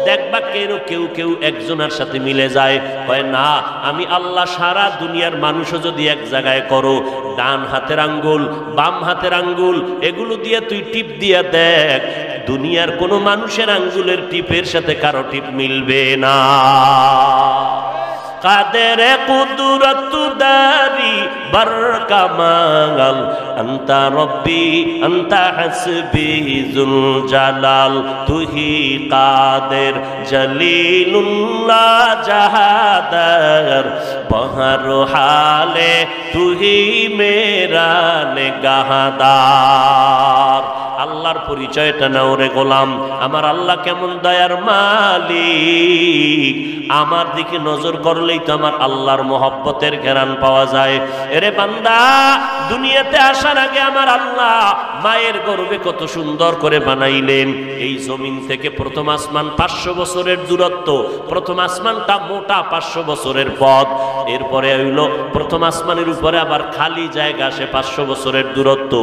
দেখবা কেউ কেউ একজনের সাথে মিলে যায়। কয় না, আমি আল্লাহ সারা দুনিয়ার মানুষও যদি এক জায়গায় করো, ডান হাতের আঙ্গুল বাম হাতের আঙ্গুল এগুলো দিয়ে তুই টিপ দিয়ে দেখ, দুনিয়ার কোনো মানুষের আঙ্গুলের টিপের সাথে কারো টিপ মিলবে না। কাদের কুদরত দারি বরকামাল আনতা রব্বি আনতা হাসবি যুল জালাল তুহি কাদের জলিলুল্লাহ জাহাদার বহর হালে তুহি মেরা নেগাহদার। আল্লাহর পরিচয়টা নাও রে গোলাম। আমার আল্লাহ কেমন দয়ার মালিক, আমার দিকে নজর করলেই তো আমার আল্লাহর মহব্বতের ঘেরান পাওয়া যায়। এরে বান্দা, দুনিয়াতে আসার আগে আমার আল্লাহ মায়ের গর্ভে কত সুন্দর করে বানাইলেন। এই জমিন থেকে প্রথম আসমান 500 বছরের দূরত্ব, প্রথম আসমানটা মোটা 500 বছরের পথ। এরপরে হইল প্রথম আসমানের উপরে আবার খালি জায়গা আসে 500 বছরের দূরত্ব।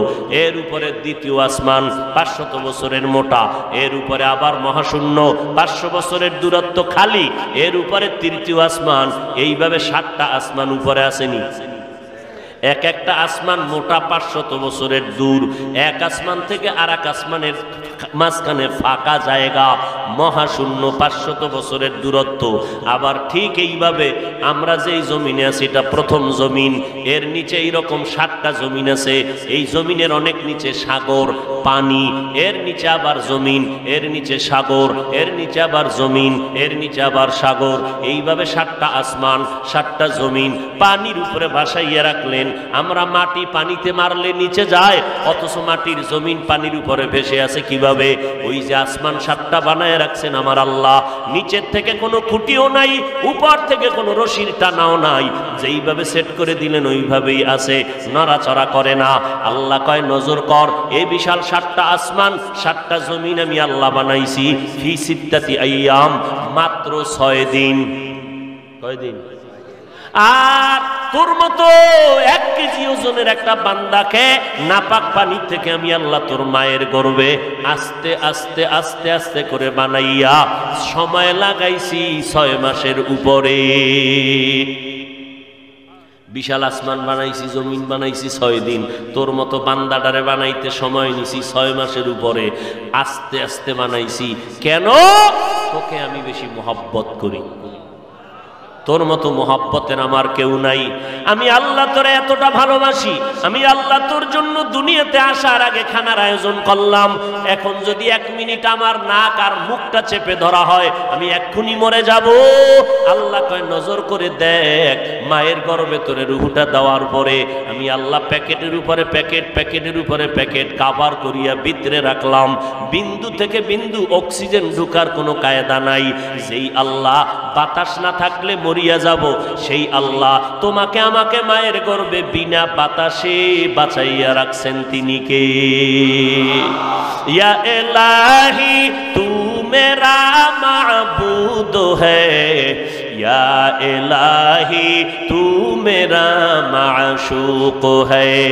এর উপরে দ্বিতীয় আসমান, 500 বছরের মোটা, এর উপরে আবার মহাশূন্য 500 বছরের দূরত্ব খালি, এর উপরে তৃতীয় আসমান, এইভাবে 7টা আসমান উপরে আসেনি। এক একটা আসমান মোটা 500 বছরের দূর, এক আসমান থেকে আর এক আসমানের মাঝখানে ফাঁকা জায়গা, মহাশূন্য 500 বছরের দূরত্ব। আবার ঠিক এইভাবে আমরা যেই জমিনে আছি এটা প্রথম জমিন, এর নিচে এইরকম 7টা জমিন আছে, এই জমিনের অনেক নিচে সাগর পানি, এর নিচে আবার জমিন, এর নিচে সাগর, এর নিচে আবার জমিন, এর নিচে আবার সাগর, এইভাবে 7টা আসমান 7টা জমিন পানির উপরে ভাসাইয়া রাখলেন। আমরা মাটি পানিতে মারলে নিচে যায়, অথচ মাটির জমিন পানির উপরে ভেসে আছে কিভাবে? ওই যে আসমান 7টা বানায় রাখছেন আমার আল্লাহ, নিচের থেকে কোনো খুঁটিও নাই, উপর থেকে কোনো রশির টানাও নাই, যেইভাবে সেট করে দিলেন ওইভাবেই আছে, নড়াচড়া করে না। আল্লাহ কয় নজর কর, এই বিশাল 7টা আসমান 7টা জমিন আমি আল্লাহ বানাইছি ফি সিত্তাতি আইয়াম, মাত্র 6 দিন। কয় দিন? আর তোর মতো 1 কেজি ওজনের একটা বান্দাকে নাপাক পানি থেকে আমি আল্লাহ তোর মায়ের গর্ভে আস্তে আস্তে আস্তে আস্তে করে বানাইয়া সময় লাগাইছি 6 মাসের উপরে। বিশাল আসমান বানাইছি, জমিন বানাইছি 6 দিন, তোর মতো বান্দাটারে বানাইতে সময় নিছি 6 মাসের উপরে, আস্তে আস্তে বানাইছি। কেন? তোকে আমি বেশি মোহাব্বত করি, তোর মতো মোহাব্বতের আমার কেউ নাই। আমি আল্লাহ তোরে এতটা ভালোবাসি, আমি আল্লাহ তোর জন্য দুনিয়াতে আসার আগে খানার আয়োজন করলাম। এখন যদি 1 মিনিট আমার নাক আর মুখটা চেপে ধরা হয়, আমি এক্ষুনি মরে যাব। আল্লাহ কয় নজর করে দেখ, মায়ের গর্ভে তোরে রুহুটা দেওয়ার পরে আমি আল্লাহ প্যাকেটের উপরে প্যাকেট, প্যাকেটের উপরে প্যাকেট কাভার করিয়া ভিতরে রাখলাম। বিন্দু থেকে বিন্দু অক্সিজেন ঢুকার কোনো কায়দা নাই। যেই আল্লাহ বাতাস না থাকলে মরিয়া যাব, সেই আল্লাহ তোমাকে আমাকে মায়ের গর্ভে বিনা বাতাসে বাঁচাইয়া রাখছেন। তিনি কে? ইয়া ইলাহি তু মেরা মাবুদ হ্যায়, ইয়া ইলাহি তু মেরা মাশুক হ্যায়।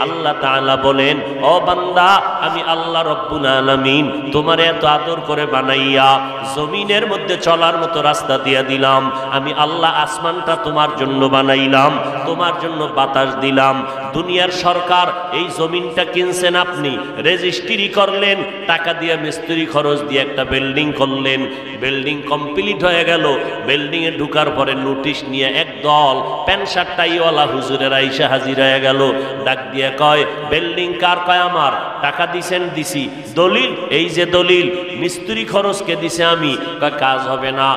আল্লাহ তাআলা বলেন, ও বান্দা, আমি আল্লাহ রব্বুল আলামিন তোমার এত আদর করে বানাইয়া জমিনের মধ্যে চলার মতো রাস্তা দিয়া দিলাম। আমি আল্লাহ আসমানটা তোমার জন্য বানাইলাম, তোমার জন্য বাতাস দিলাম। দুনিয়ার সরকার এই জমিনটা কিনছেন, আপনি রেজিস্ট্রি করলেন, টাকা দিয়ে মিস্ত্রি খরচ দিয়ে একটা বিল্ডিং করলেন, বিল্ডিং কমপ্লিট হয়ে গেল। বিল্ডিং এ ঢুকার পরে নোটিশ নিয়ে একদল প্যান্ট শার্ট টাইওয়ালা হুজুরের আইসা হাজির হয়ে গেল। ডাক দিয়ে কয়, বিল্ডিং কার? কয় আমার। টাকা দিছেন? দিছি। দলিল? এই যে দলিল। মিস্ত্রি খরচকে দিছে আমি। কয় কাজ হবে না,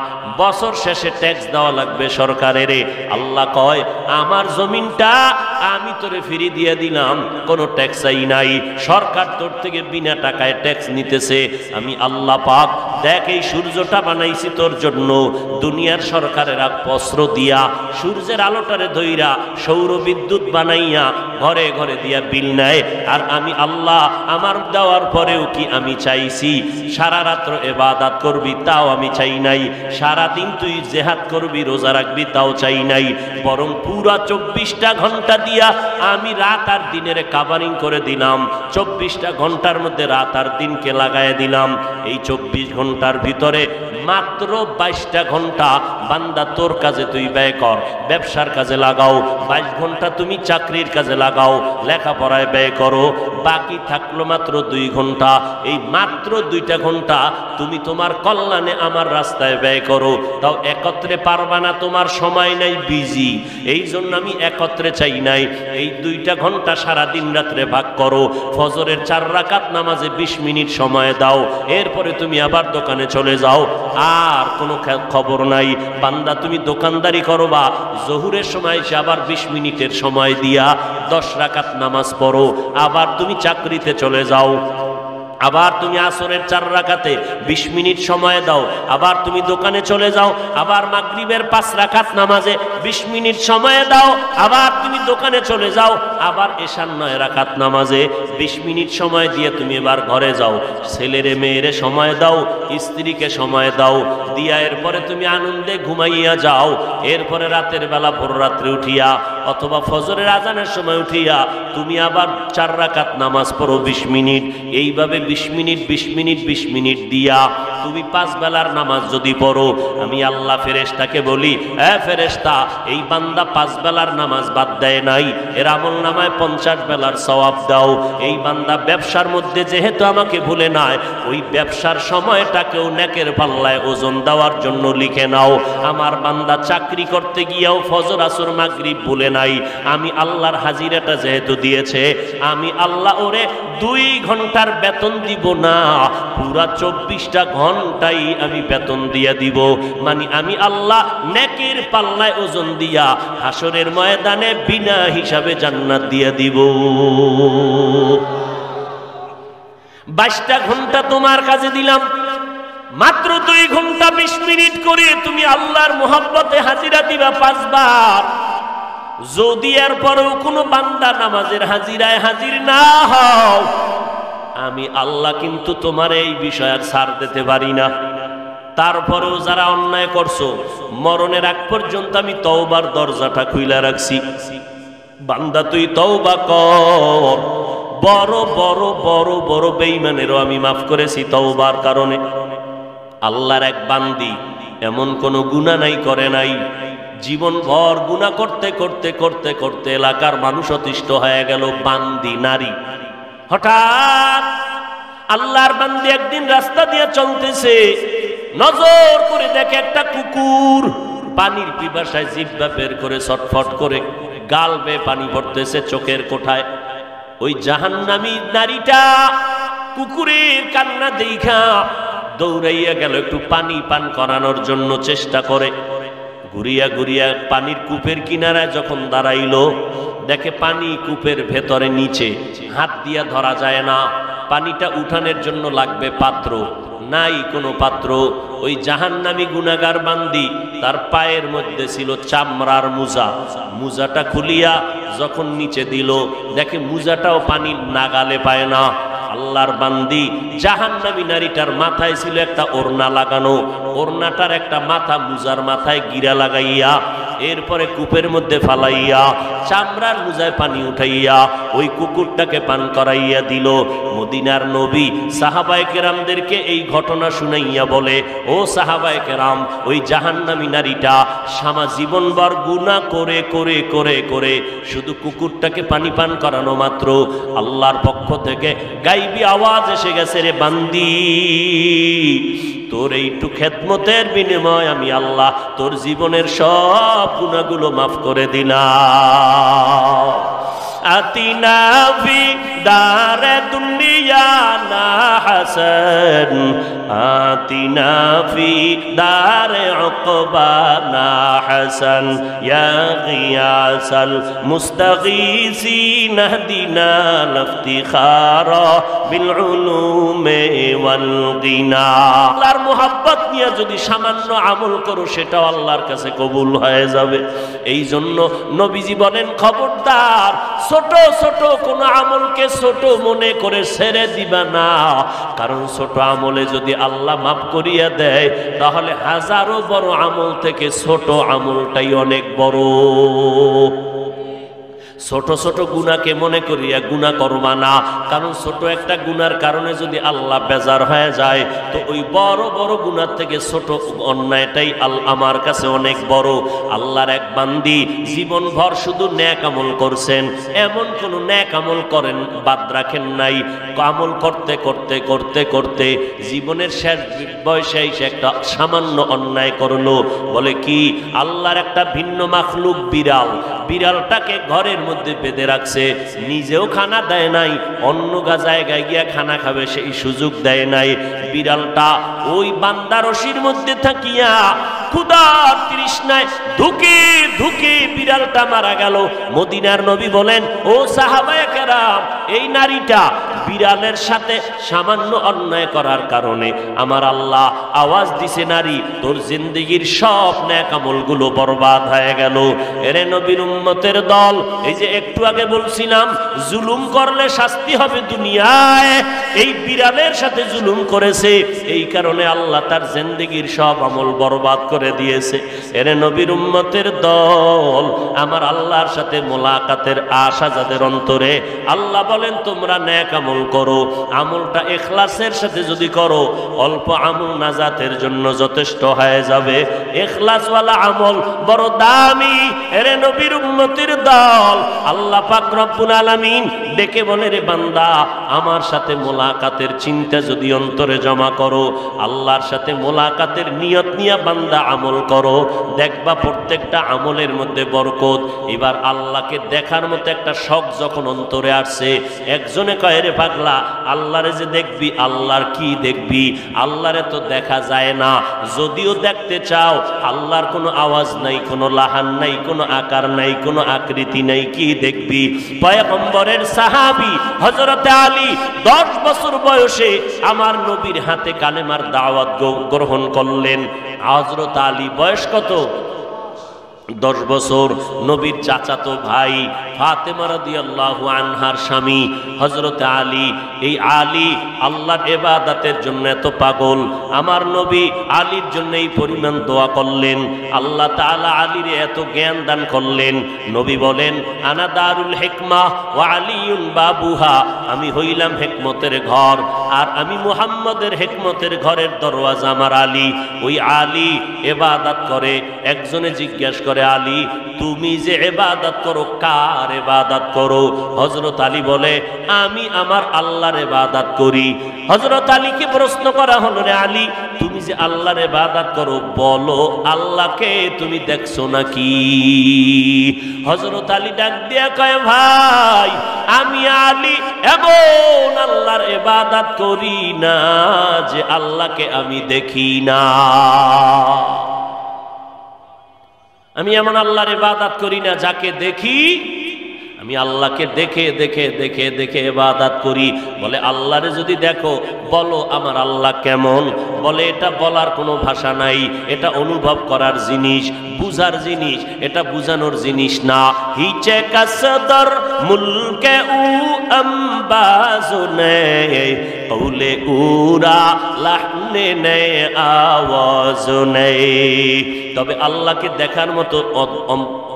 বছর শেষে ট্যাক্স দেওয়া লাগবে সরকারের। আল্লাহ কয়, আমার জমিনটা আমি তোরে ফিরি দিয়ে দিলাম, কোনো ট্যাক্সই নাই, সরকার তোর থেকে বিনা টাকায় ট্যাক্স নিতেছে। আমি আল্লাহ পাক দেখ, এই সূর্যটা বানাইছি তোর জন্য। দুনিয়ার সরকারের অস্ত্র দিয়া সূর্যের আলোটারে ধইরা সৌর বিদ্যুৎ বানাইয়া ঘরে ঘরে দিয়া বিল নেয়। আর আমি আল্লাহ আমার দেওয়ার পরেও কি আমি চাইছি সারা রাত্র ইবাদত করবি? তাও আমি চাই নাই। সারাদিন তুই জিহাদ করবি, রোজা রাখবি, তাও চাই নাই। বরং পুরা 24টা ঘন্টা দিয়া আমি রাত আর দিনের কাভারিং করে দিলাম। 24টা ঘন্টার মধ্যে রাত আর দিনকে লাগায় দিলাম। এই 24 ঘন্টার ভিতরে মাত্র 22টা ঘন্টা বান্দা তোর কাজে তুই ব্যয় কর, ব্যবসার কাজে লাগাও। 22 ঘন্টা তুমি চাকরির কাজে লাগাও, লেখাপড়ায় ব্যয় করো। বাকি থাকলো মাত্র 2 ঘন্টা। এই মাত্র 2টা ঘন্টা তুমি তোমার কল্যাণে আমার রাস্তায় ব্যয় করো। তাও একত্রে পারবা না, তোমার সময় নাই, বিজি। এই জন্য আমি একত্রে চাই নাই। এই 2টা ঘন্টা সারা দিন রাত্রে ভাগ করো। ফজরের 4 রাকাত নামাজে 20 মিনিট সময় দাও, এরপরে তুমি আবার দোকানে চলে যাও। আর কোনো খবর নাই। বান্দা তুমি দোকানদারি করবা, জোহরের সময় এসে আবার 20 মিনিটের সময় দিয়া 10 রাকাত নামাজ পড়ো। আবার তুমি চাকরিতে চলে যাও, আবার তুমি আসরের 4 রাকাতে 20 মিনিট সময় দাও। আবার তুমি দোকানে চলে যাও, আবার মাগরিবের 5 রাকাত নামাজে 20 মিনিট সময় দাও। আবার তুমি দোকানে চলে যাও, আবার এশার 9 রাকাত নামাজে 20 মিনিট সময় দিয়ে তুমি এবার ঘরে যাও। ছেলেরে মেয়েরে সময় দাও, স্ত্রীকে সময় দাও, দিয়া এরপরে তুমি আনন্দে ঘুমাইয়া যাও। এরপরে রাতের বেলা ভোর রাত্রে উঠিয়া অথবা ফজরের আজানের সময় উঠিয়া তুমি আবার 4 রাকাত নামাজ পড়ো 20 মিনিট। এইভাবে 20 মিনিট 20 মিনিট 20 মিনিট দিয়া তুমি 5 বেলার নামাজ যদি পড়ো, আমি আল্লাহ ফেরেশতাকে বলি, ফেরেশতা, এই বান্দা 5 বেলার নামাজ বাদ দেয় নাই, এর আমল নামায় 50 বেলার সওয়াব দাও। এই বান্দা ব্যবসার মধ্যে যেহেতু আমাকে ভুলে নাই, ওই ব্যবসার সময়টাকেও নেকের পাল্লায় ওজন দেওয়ার জন্য লিখে নাও। আমার বান্দা চাকরি করতে গিয়েও ফজর আসর মাগরিব ভুলে নাই, আমি আল্লাহর হাজিরাটা যেহেতু দিয়েছে, আমি আল্লাহ ওরে 2 ঘন্টার বেতন দিব না, পুরা 24টা ঘন্টাই আমি বেতন দিয়ে দিব। মানে আমি আল্লাহ নেকের পাল্লায় ওজন দিয়া হাসরের ময়দানে বিনা হিসাবে জান্নাত দিয়ে দিব। 22টা ঘন্টা তোমার কাছে দিলাম, মাত্র 2 ঘন্টা 20 মিনিট করে তুমি আল্লাহর মোহাব্বতে হাজিরা দিবা 5 বার। যদি এরপরেও কোনো বান্দা নামাজের হাজিরায় হাজির না হও, আমি আল্লাহ কিন্তু তোমার এই বিষয় আর ছাড় দিতে পারি না। তারপরেও যারা অন্যায় করছো, মরণের আগ পর্যন্ত আমি তওবার দরজাটা খুইলা রাখছি। বান্দা তুই তওবা কর। বড় বড় বড় বড় বেঈমানেরও আমি মাফ করেছি তওবার কারণে। আল্লাহর এক বান্দি এমন কোনো গুনাহ নাই করে নাই, জীবন ভর গুনাহ করতে করতে করতে করতে এলাকার মানুষ অতিষ্ঠ হয়ে গেল। বান্দি নারী, হঠাৎ আল্লাহর বান্দি একদিন রাস্তা দিয়ে চলতেছে, নজর করে দেখে একটা কুকুর পানির পিপাসায় জিহ্বা বের করে ছটফট করে গাল বেয়ে পানি পড়তেছে চোখের কোঠায়। ওই জাহান্নামী নারীটা কুকুরের কান্না দেখা দৌড়াইয়া গেল একটু পানি পান করানোর জন্য চেষ্টা করে। ঘুরিয়া ঘুরিয়া পানির কূপের কিনারায় যখন দাঁড়াইলো, দেখে পানি কূপের ভেতরে নিচে, হাত দিয়া ধরা যায় না। পানিটা উঠানোর জন্য লাগবে পাত্র, নাই কোনো পাত্র। ওই জাহান্নামী গুনাহগার বান্দি, তার পায়ের মধ্যে ছিল চামড়ার মুজা। মুজাটা খুলিয়া যখন নিচে দিল, দেখে মুজাটাও পানি নাগালে পায় না। আল্লাহর বান্দি জাহান্নামী নারীটার মাথায় ছিল একটা ওড়না লাগানো, ওড়নাটার একটা মাথা মুজার মাথায় গিরা লাগাইয়া এরপরে কূপের মধ্যে ফালাইয়া চামড়ার মুজায় পানি উঠাইয়া ওই কুকুরটাকে পান করাইয়া দিল। মদিনার নবী সাহাবায়ে কেরামদেরকে এই ঘটনা শুনাইয়া বলে, ও সাহাবায়ে কেরাম, ওই জাহান্নামী নারীটা সারা জীবনভর গুনাহ করে করে করে করে শুধু কুকুরটাকে পানি পান করানো মাত্র আল্লাহর পক্ষ থেকে গাইবি আওয়াজ এসে গেছে, রে বান্দি, তোর এইটু খেদমতের বিনিময় আমি আল্লাহ তোর জীবনের সব গুনাহগুলো মাফ করে দিলাম। আতিনা ফি দারে দুনিয়া না হাসান, আতিনা ফি দারে উকবা না হাসান, ইয়া গিয়াসাল মুস্তাগীসিন হদিনা লিফতিখারা বিল উলুমি ওয়াল গিনা। আল্লাহর মোহাব্বত নিয়ে যদি সামান্য আমল করো, সেটাও আল্লাহর কাছে কবুল হয়ে যাবে। এই জন্য নবীজি বলেন, খবরদার ছোট ছোট কোন আমলকে ছোট মনে করে ছেড়ে দিবা না, কারণ ছোট আমলে যদি আল্লাহ মাফ করিয়া দেয়, তাহলে হাজারো বড় আমল থেকে ছোট আমলটাই অনেক বড়। ছোট ছোট গুনাহকে মনে করিয়া গুনাহ করবা না, কারণ ছোট একটা গুনার কারণে যদি আল্লাহ বেজার হয়ে যায়, তো ওই বড় বড় গুনার থেকে ছোট অন্যায়টাই আমার কাছে অনেক বড়। আল্লাহর এক বান্দি জীবন ভর শুধু নেক আমল করছেন, এমন কোন নেক আমল করেন বাদ রাখেন নাই। আমল করতে করতে করতে করতে জীবনের শেষ বয়সে এসে একটা সামান্য অন্যায় করলো। বলে কি, আল্লাহর একটা ভিন্ন মাখলুক বিড়াল, বিড়ালটাকে ঘরের মধ্যে বেঁধে রাখছে, নিজেও খানা দেয় নাই, অন্য জায়গায় গিয়া খানা খাবে সেই সুযোগ দেয় নাই। বিড়ালটা ওই বান্দার রশির মধ্যে থাকিয়া ক্ষুধার তৃষ্ণায় ধুকে ধুকে বিড়ালটা মারা গেল। মদিনার নবী বলেন, ও সাহাবায়ে কেরাম, এই নারীটা বিড়ালের সাথে সামান্য অন্যায় করার কারণে আমার আল্লাহ আওয়াজ দিছে নারী তোর জিন্দেগির সব নেক আমলগুলো বরবাদ হয়ে গেল। এরে নবীর উম্মতের দল, এই যে একটু আগে বলছিলাম জুলুম করলে শাস্তি হবে দুনিয়ায়, এই বিড়ালের সাথে জুলুম করেছে, এই কারণে আল্লাহ তার জিন্দেগির সব আমল বরবাদ করে দিয়েছে। এরে নবীর উম্মতের দল, আমার আল্লাহর সাথে মোলাকাতের আশা যাদের অন্তরে, আল্লাহ বলেন তোমরা নেক আমল করো। আমলটা ইখলাসের সাথে যদি করো, অল্প আমল নাজাতের জন্য যথেষ্ট হয়ে যাবে। ইখলাসওয়ালা আমল বড় দামি। এরে নবীর উম্মতের দল, আল্লাহ পাক রব্বুল আলামিন ডেকে বলে রে বান্দা, আমার সাথে মোলাকাতের চিন্তা যদি অন্তরে জমা করো, আল্লাহর সাথে মোলাকাতের নিয়ত নিয়ে বান্দা আমল করো, দেখবা প্রত্যেকটা আমলের মধ্যে বরকত। এবার আল্লাহকে দেখার মতো একটা শখ যখন অন্তরে আসছে, একজনে কয় রে পাগলা, আল্লাহরে যে দেখবি, আল্লাহর কি দেখবি? আল্লাহরে তো দেখা যায় না, যদিও দেখতে চাও আল্লাহর কোনো আওয়াজ নাই, কোনো লাহান নাই, কোনো আকার নাই, কোনো আকৃতি নাই, কি দেখবি? পয়গম্বরের সাহাবী হযরতে আলী 10 বছর বয়সে আমার নবীর হাতে কালেমার দাওয়াত গ্রহণ করলেন। হযরত আলী বয়স কত? 10 বছর। নবীর চাচাতো ভাই ফাতেমা রাদিয়াল্লাহু আনহার স্বামী হযরত আলী, এই আলী আল্লাহর ইবাদতের জন্য এত পাগল, আমার নবী আলীর জন্য এই পরিমাণ দোয়া করলেন। আল্লাহ তাআলা আলীর এত জ্ঞান দান করলেন। নবী বলেন আনা দারুল হিকমা ওয়া আলিয়ুন বাবুহা, আমি হইলাম হিকমতের ঘর, আর আমি মুহাম্মদের হিকমতের ঘরের দরওয়াজা আমার আলী। ওই আলী ইবাদত করে। একজনে জিজ্ঞাসা করে, আলী তুমি যে ইবাদত করো, কার ইবাদত করো? হযরত আলী বলে আমি আমার আল্লাহর ইবাদত করি। হযরত আলীকে প্রশ্ন করা হলো, রে আলী তুমি যে আল্লাহর ইবাদত করো, বলো আল্লাহকে তুমি দেখছো নাকি? হযরত আলী ডাক দিয়া কয়, ভাই আমি আলী এমন আল্লাহর ইবাদত করি না যে আল্লাহকে আমি দেখি না। আমি এমন আল্লাহর ইবাদত করি না যাকে দেখি, আমি আল্লাহকে দেখে দেখে দেখে দেখে ইবাদত করি। বলে আল্লাহরে যদি দেখো, বলো আমার আল্লাহ কেমন? বলে এটা বলার কোনো ভাষা নাই, এটা অনুভব করার জিনিস, বুঝার জিনিস, এটা বুঝানোর জিনিস না। হিচে কাসদর মুলকে উ আম্বাজুনে কৌলে উরা লাহনে নে আওয়াজ নেই। তবে আল্লাহকে দেখার মতো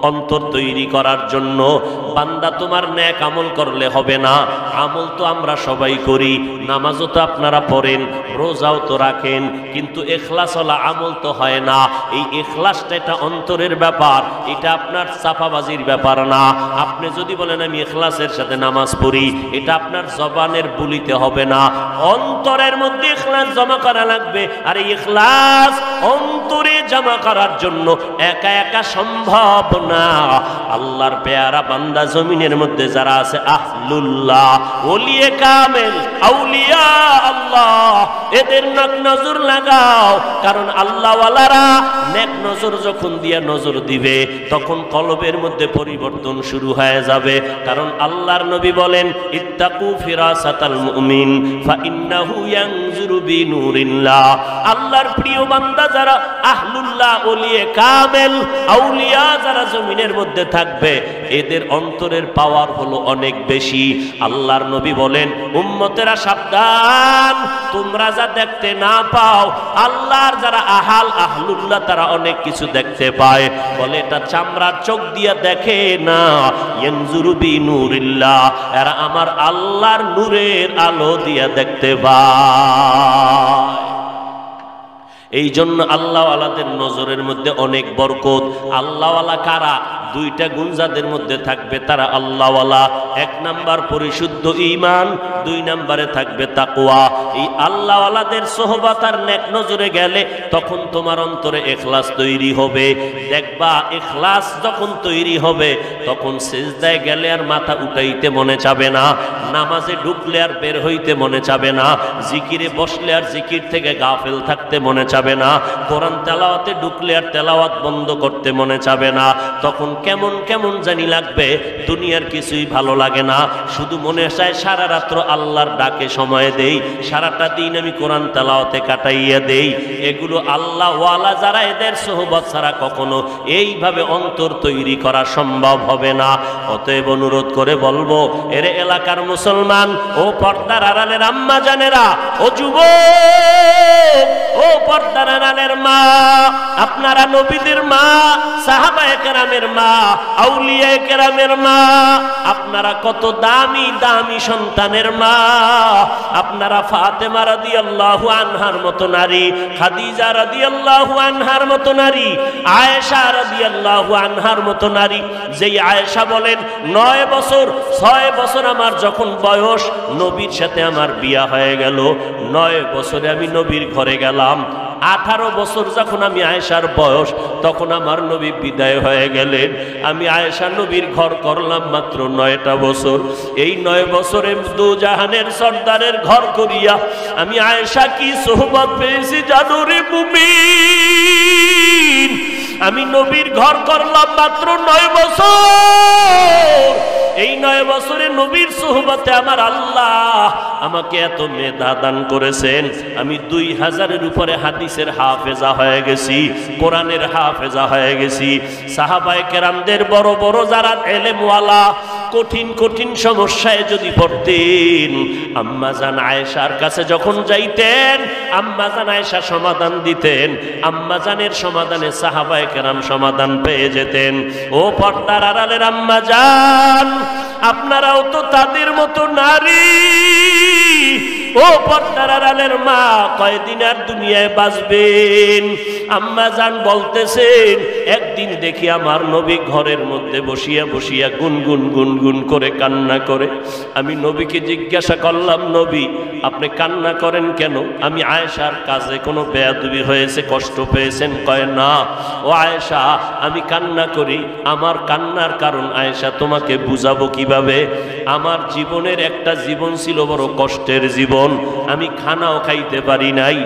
অন্তর তৈরি করার জন্য বান্দা তোমার নেক আমল করলে হবে না। আমল তো আমরা সবাই করি, নামাজও তো আপনারা পড়েন, রোজাও তো রাখেন, কিন্তু ইখলাসওয়ালা আমল তো হয় না। এই ইখলাসটা এটা অন্তরের ব্যাপার, এটা আপনার চাপাবাজির ব্যাপার না। আপনি যদি বলেন আমি ইখলাসের সাথে নামাজ পড়ি, এটা আপনার জবানের বলিতে হবে না, অন্তরের মধ্যে ইখলাস জমা করা লাগবে। আর এই ইখলাস অন্তরে জমা করার জন্য একা একা সম্ভব না। আল্লাহর পেয়ারা বান্দা জমিনের মধ্যে যারা আছে, আহলুল্লাহ, ওলিয়ে কামেল, আউলিয়া আল্লাহ, এদের নেক নজর লাগাও। কারণ আল্লাহওয়ালারা নেক নজর যখন দিয়া নজর দিবে, তখন কলবের মধ্যে পরিবর্তন শুরু হয়ে যাবে। কারণ আল্লাহর নবী বলেন ইত্তাকু ফিরাসাতাল মুমিন ফাইন্নাহু ইয়ানজুরু বিনুরিল্লাহ। আল্লাহর প্রিয় বান্দা যারা আহলুল্লাহ, ওলিয়ে কামেল, আউলিয়া যারা জমিনের মধ্যে থাকবে, এদের অন্তরের পাওয়ার হলো অনেক বেশি। আল্লাহর নবী বলেন উম্মতেরা সাবধান, তোমরা যা দেখতে না পাও, আল্লাহর যারা আহলুল্লাহ তারা অনেক কিছু দেখতে পায়। বলে এটা চামড়ার চোখ দিয়া দেখে না, ইয়ানজুরু বিনুরিল্লাহ, এরা আমার আল্লাহর নূরের আলো দিয়া দেখতে পায়। এই জন্য আল্লাহওয়ালাদের নজরের মধ্যে অনেক বরকত। আল্লাহওয়ালা কারা? দুইটা গুণ যাদের মধ্যে থাকবে তারা আল্লাহওয়ালা। 1 নাম্বার পরিশুদ্ধ ঈমান, 2 নাম্বারে থাকবে তাকওয়া। এই আল্লাহওয়ালাদের সোহবত আর নেক নজরে গেলে তখন তোমার অন্তরে ইখলাস তৈরি হবে। দেখবা ইখলাস যখন তৈরি হবে, তখন সিজদায় গেলে আর মাথা উঠাইতে মনে চাবে না, নামাজে ঢুকলে আর বের হইতে মনে চাবে না, জিকিরে বসলে আর জিকির থেকে গাফেল থাকতে মনে চাবে না, কোরআন তেলাওয়াতে ঢুকলে আর তেলাওয়াত বন্ধ করতে মনে চাবে না। তখন কেমন কেমন জানি লাগবে, দুনিয়ার কিছুই ভালো লাগে না, শুধু মনে চায় সারা রাত্র আল্লাহর ডাকে সময় দেই, সারাটা দিন আমি কোরআন তেলাওয়াতে কাটাইয়া দেই। এগুলো আল্লাহ ওয়ালা যারা, এদের সোহবত ছাড়া কখনো এইভাবে অন্তর তৈরি করা সম্ভব হবে না। অতএব অনুরোধ করে বলবো, এর এলাকার মুসলমান ও পর্দার আড়ালের আম্মা জানেরা, ও যুবক, ও পর্দার আড়ালের মা, আপনারা নবীদের মা, সাহাবায়ে কেরামের মা, আউলিয়ায়ে কেরামের মা, আপনারা কত দামি দামি সন্তানের মা। আপনারা ফাতেমা রাদিয়াল্লাহু আনহার মতো নারী, খাদিজা রাদিয়াল্লাহু আনহার মতো নারী, আয়েশা রাদিয়াল্লাহু আনহার মতো নারী। যেই আয়েশা বলেন 9 বছর 6 বছর আমার যখন বয়স, নবীর সাথে আমার বিয়া হয়ে গেল। 9 বছরে আমি নবীর ঘরে গেলাম। 18 বছর যখন আমি আয়েশার বয়স, তখন আমার নবী বিদায় হয়ে গেলেন। আমি আয়েশা নবীর ঘর করলাম মাত্র 9টা বছর। এই 9 বছরে দু জাহানের সর্দারের ঘর করিয়া আমি আয়েশা কি সোহবত পেয়েছি জানো রে মুমিন? আমি নবীর ঘর করলাম মাত্র 9 বছর। এই 9 বছরে নবীর সোহবতে আমার আল্লাহ আমাকে এত মেধা দান করেছেন। আমি 2000-এর উপরে হাদিসের হাফেজা হয়ে গেছি, কোরআনের হাফেজা হয়ে গেছি। সাহাবায়ে কেরামদের বড় বড় যারা এলেমওয়ালা, কঠিন কঠিন সমস্যায় যদি পড়তেন, আম্মাজান আয়েশার কাছে যখন যাইতেন, আম্মাজান আয়েশা সমাধান দিতেন। আম্মাজানের সমাধানে সাহাবায়ে কেরাম সমাধান পেয়ে যেতেন। ও পর্দার আড়ালের আম্মাজান, আপনারাও তো তাদের মতো নারী। ও পর্দার আড়ালের মা, কয়দিন আর দুনিয়ায় বাঁচবেন? আম্মাজান বলতেছেন, একদিন দেখি আমার নবী ঘরের মধ্যে বসিয়া বসিয়া গুনগুন গুনগুন করে কান্না করে। আমি নবীকে জিজ্ঞাসা করলাম, নবী আপনি কান্না করেন কেন? আমি আয়েশার কাছে কোনো বেয়াদবি হয়েছে, কষ্ট পেয়েছেন? কয় না। ও আয়েশা, আমি কান্না করি, আমার কান্নার কারণ আয়েশা তোমাকে বুঝাবো কিভাবে? আমার জীবনের একটা জীবন ছিল বড় কষ্টের জীবন। আমি খানাও খাইতে পারি নাই।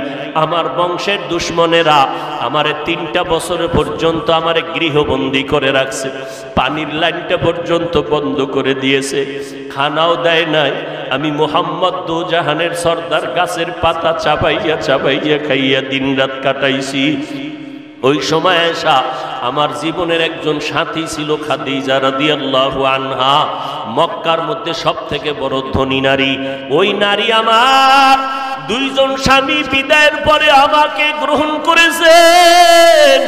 আমার বংশের দুশ্মনেরা আমারে 3টা বছর পর্যন্ত আমারে গৃহবন্দী করে রাখছে, পানির লাইনটা পর্যন্ত বন্ধ করে দিয়েছে, খানাও দেয় নাই। আমি মুহাম্মদ দু জাহানের সর্দার গাছের পাতা চাবাইয়া চাবাইয়া খাইয়া দিন রাত কাটাইছি। ওই সময় আয়েশা আমার জীবনের একজন সাথী ছিল, খাদিজা রাদিয়াল্লাহু আনহা, মক্কার মধ্যে সবথেকে বড় ধনী নারী। ওই নারী আমার 2জন স্বামী বিদায়ের পরে আমাকে গ্রহণ করেছেন।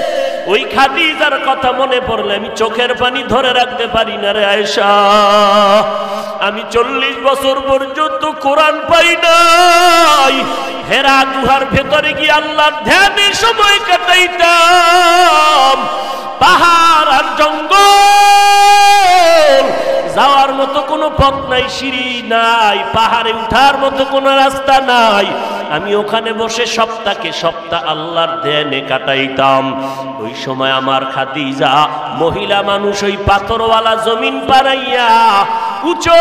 ওই খাদিজার কথা মনে পড়লে আমি চোখের পানি ধরে রাখতে পারি না রে আয়েশা। আমি 40 বছর পর্যন্ত কোরআন পাই নাই। হেরা গুহার ভেতরে গিয়ে আল্লাহর ধ্যানে সময় কাটাইতাম। পাহাড় আর জঙ্গল, যাওয়ার মতো কোনো পথ নাই, সিঁড়ি নাই, পাহাড়ে উঠার মতো কোনো রাস্তা নাই। আমি ওখানে বসে সপ্তাহ আল্লাহর ধ্যানে কাটাইতাম। ওই সময় আমার খাদিজা মহিলা মানুষ ওই পাথরওয়ালা জমিন পাড়াইয়া উঁচু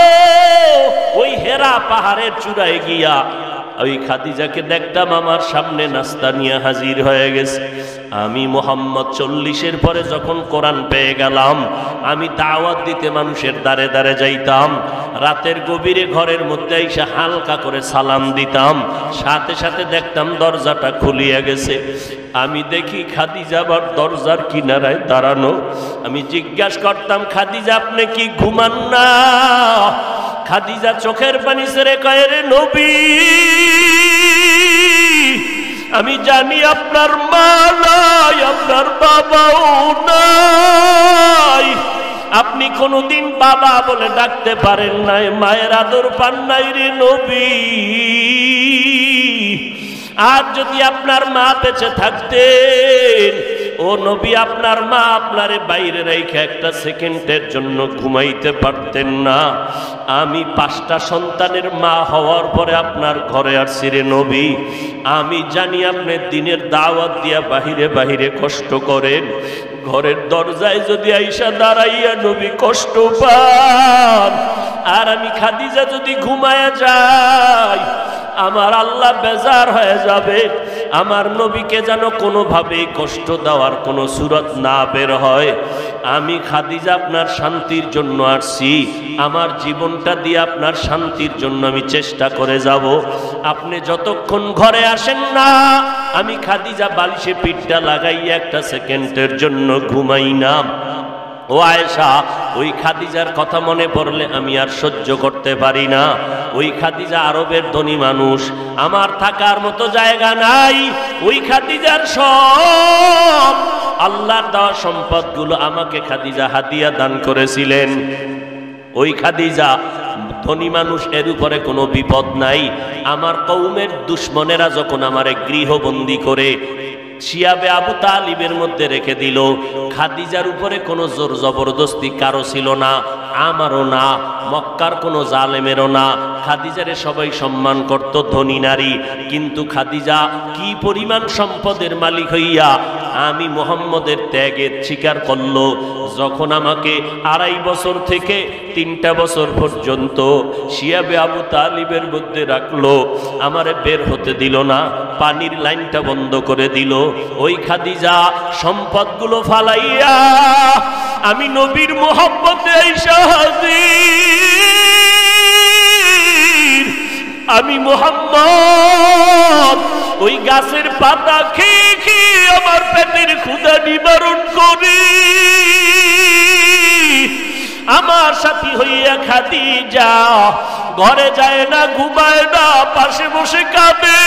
ওই হেরা পাহাড়ের চূড়ায় গিয়া ওই খাদিজাকে দেখতাম আমার সামনে নাস্তা নিয়ে হাজির হয়ে গেছে। আমি মুহাম্মদ 40-এর পরে যখন কোরআন পেয়ে গেলাম, আমি দাওয়াত দিতে মানুষের দ্বারে দ্বারে যাইতাম। রাতের গভীরে ঘরের মধ্যে এসে হালকা করে সালাম দিতাম, সাথে সাথে দেখতাম দরজাটা খুলিয়া গেছে। আমি দেখি খাদিজা আবার দরজার কিনারায় দাঁড়ানো। আমি জিজ্ঞাসা করতাম, খাদিজা আপনি কি ঘুমান না? খাদিজা চোখের পানি ছেড়ে কয়, রে নবী, আমি জানি আপনার মা নাই, আপনার বাবাও নাই, আপনি কোনোদিন বাবা বলে ডাকতে পারেন নাই, মায়ের আদর পান নাই রে নবী। আর যদি আপনার মা বেঁচে থাকতেন, ও নবী, আপনার মা আপনারে বাইরে রেখে একটা সেকেন্ডের জন্য ঘুমাইতে পারতেন না। আমি 5টা সন্তানের মা হওয়ার পরে আপনার ঘরে আসছি রে নবী। আমি জানি আপনি দিনের দাওয়াত দিয়া বাহিরে বাহিরে কষ্ট করেন, ঘরের দরজায় যদি আইসা দাঁড়াইয়া নবী কষ্ট পান, আর আমি খাদিজা যদি ঘুমায়া যাই, আমার আল্লাহ বেজার হয়ে যাবে। আমার নবীকে যেন কোনোভাবেই কষ্ট দেওয়ার কোনো সুরত না বের হয়। আমি খাদিজা আপনার শান্তির জন্য আসছি, আমার জীবনটা দিয়ে আপনার শান্তির জন্য আমি চেষ্টা করে যাব। আপনি যতক্ষণ ঘরে আসেন না, আমি খাদিজা বালিশে পিঠটা লাগাইয়া একটা সেকেন্ডের জন্য ঘুমাই না। ও আয়েশা, ওই খাদিজার কথা মনে পড়লে আমি আর সহ্য করতে পারি না। ওই খাদিজা আরবের ধনী মানুষ, আমার থাকার মতো জায়গা নাই। ওই খাদিজার সব আল্লাহর দেওয়া সম্পদগুলো আমাকে খাদিজা হাদিয়া দান করেছিলেন। ওই খাদিজা ধনী মানুষ, এর উপরে কোনো বিপদ নাই। আমার কওমের দুশ্মনেরা যখন আমারে গৃহবন্দী করে শিয়াবে আবু তালিবের মধ্যে রেখে দিল, খাদিজার উপরে কোনো জোর জবরদস্তি কারো ছিল না, আমারও না, মক্কার কোনো জালেমেরও না। খাদিজারে সবাই সম্মান করত, ধনী নারী। কিন্তু খাদিজা কি পরিমাণ সম্পদের মালিক হইয়া আমি মুহাম্মদের ত্যাগের স্বীকার করলো। যখন আমাকে 2.5 বছর থেকে 3টা বছর পর্যন্ত শিয়াবে আবু তালিবের মধ্যে রাখলো, আমারে বের হতে দিল না, পানির লাইনটা বন্ধ করে দিল। ওই খাদিজা সম্পদগুলো ফালাইয়া আমি নবীর মুহাব্বতে আইসা হাজির। আমি মুহাম্মদ ওই গাছের পাতা খেয়ে খেয়ে আমার পেটের ক্ষুধা নিবারণ করি। আমার সাথী হইয়া খাদিজা ঘরে যায় না, ঘুমায় না, পাশে বসে কাঁদে।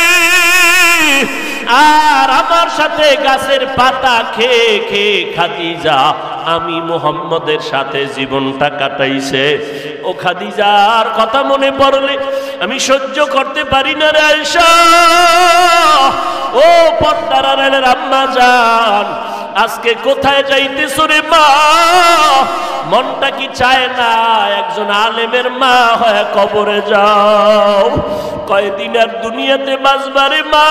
আর আমার সাথে গাছের পাতা খেয়ে খেয়ে খাদিজা আমি মুহাম্মদের সাথে জীবনটা কাটাইছে। ও খাদিজার কথা মনে পড়লে আমি সহ্য করতে পারি না রে আয়েশা। ও পর্দার আড়ালের আম্মা জান, আজকে কোথায় যাইতেছো রে মা? মনটা কি চায় না একজন আলেমের মা হয়ে কবরে যাও? কয়দিন আর দুনিয়াতে বাঁচবারে মা?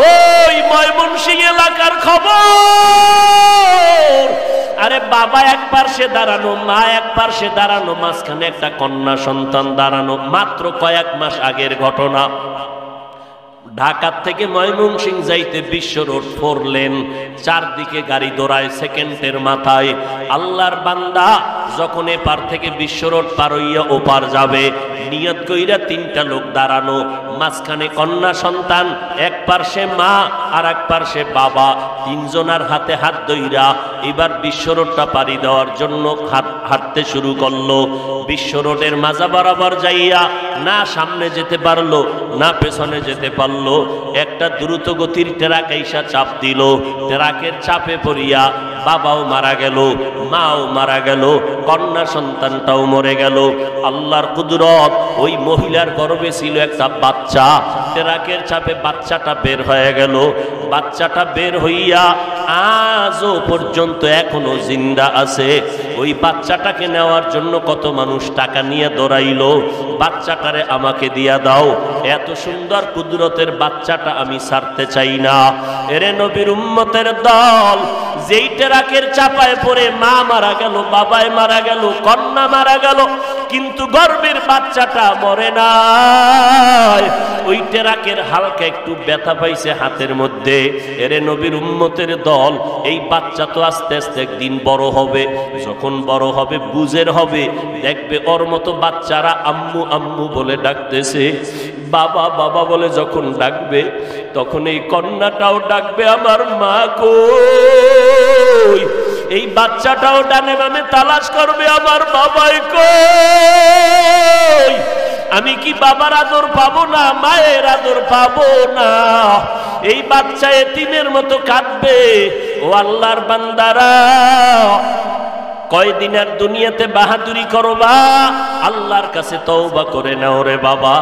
ওই ময়মনসিংহ এলাকার খবর। আরে বাবা এক পার্শ্বে দাঁড়ানো, মা এক পার্শ্বে দাঁড়ানো, মাঝখানে একটা কন্যা সন্তান দাঁড়ানো। মাত্র কয়েক মাস আগের ঘটনা। ঢাকার থেকে ময়মনসিংহ যাইতে বিশ্ব রোড 4 লেন, চারদিকে গাড়ি দৌড়ায় সেকেন্ডের মাথায়। আল্লাহর বান্দা যখন এপার থেকে বিশ্ব রোড পার হইয়া ওপার যাবে, নিয়ত কইরা 3টা লোক দাঁড়ানো, মাঝখানে কন্যা সন্তান, এক পার্শ্বে মা আর এক পার্শ্বে বাবা, 3জনার হাতে হাত ধইরা এবার বিশ্ব রোডটা পাড়ি দেওয়ার জন্য হাঁটতে শুরু করলো। বিশ্ব রোডের মাজা বরাবর যাইয়া না সামনে যেতে পারলো না পেছনে যেতে পারলো। একটা দ্রুত গতির ট্রাক আইসা চাপ দিল। ট্রাকের চাপে পড়িয়া বাবাও মারা গেল, মাও মারা গেল, কন্যা সন্তানটাও মরে গেল। আল্লাহর কুদরত, ওই মহিলার গর্ভে ছিল একটা বাচ্চা। ট্রাকের চাপে বাচ্চাটা বের হয়ে গেল। বাচ্চাটা বের হইয়া আজও পর্যন্ত এখনো জিন্দা আছে। ওই বাচ্চাটাকে নেওয়ার জন্য কত মানুষ টাকা নিয়ে দৌড়াইলো, বাচ্চাটারে আমাকে দিয়া দাও। এত সুন্দর কুদরতের বাচ্চাটা আমি ছাড়তে চাই না। এরে নবীর উম্মতের দল, যেই ট্রাকের চাপায় পড়ে মা মারা গেল, বাবাই মারা গেল, কন্যা মারা গেল, কিন্তু গর্ভের বাচ্চাটা মরে নাই। ওই ট্রাকের হালকা একটু ব্যথা পাইছে হাতের মধ্যে। এরে নবীর উম্মতের দল, এই বাচ্চা তো আস্তে আস্তে একদিন বড় হবে। যখন বড় হবে, বুঝের হবে, দেখবে ওর মতো বাচ্চারা আম্মু আম্মু বলে ডাকতেছে, বাবা বাবা বলে যখন ডাকবে, তখন এই কন্যাটাও ডাকবে আমার মা কই। এই বাচ্চাটাও ডানে বামে তালাশ করবে, আমার বাবাই কই। আমি কি বাবার আদর পাবো না, মায়ের আদর পাবো না? এই বাচ্চা এতিমের মতো কাঁদবে। ও আল্লাহর বান্দারা, কয়দিন আর দুনিয়াতে বাহাদুরি করবা? আল্লাহর কাছে তওবা করে নাও রে বাবা।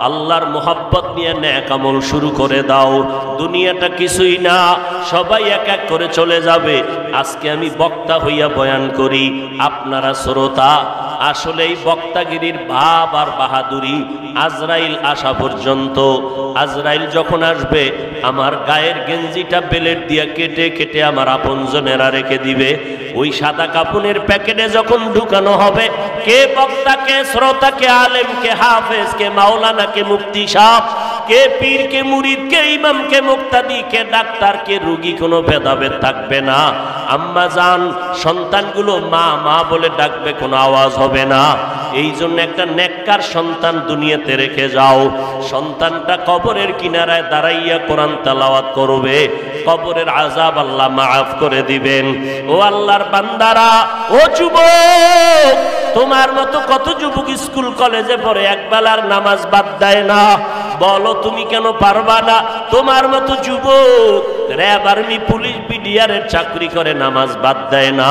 আল্লাহর মোহাব্বত নিয়ে নেক আমল শুরু করে দাও। দুনিয়াটা কিছুই না, সবাই এক এক করে চলে যাবে। আজকে আমি বক্তা হইয়া বয়ান করি, আপনারা শ্রোতা। আসলে এই বক্তাগিরির ভাব আর বাহাদুরি আজরাইল আসা পর্যন্ত। আজরাইল যখন আসবে, আমার গায়ের গেঞ্জিটা বেলেট দিয়া কেটে কেটে আমার আপনজনেরা রেখে দিবে। ওই সাদা কাপড়ের প্যাকেটে যখন ঢুকানো হবে, কে বক্তা, কে শ্রোতা, কে আলেম, কে হাফেজ, কে মাওলানা, কে মুফতি সাহেব, কে পীর, কে মুরিদ, কে ইমাম, কে মুক্তাদি, কে ডাক্তার, কে রোগী, কোনো ভেদাভেদ থাকবে না। আম্মা জান সন্তানগুলো মা মা বলে ডাকবে, কোনো আওয়াজ হবে না। এই জন্য একটা নেককার সন্তান দুনিয়াতে রেখে যাও। সন্তানটা কবরের কিনারায় দাঁড়াইয়া কোরআন তেলাওয়াত করবে, কবরের আযাব আল্লাহ মাফ করে দিবেন। ও আল্লাহর বান্দারা, ও যুবক, তোমার মতো কত যুবক স্কুল কলেজে পড়ে একবেলার নামাজ বাদ দেয় না। বলো তুমি কেন পারবা না? তোমার মতো যুবক র্যাব, আর্মি, পুলিশ, বিডিআরের চাকরি করে নামাজ বাদ দেয় না।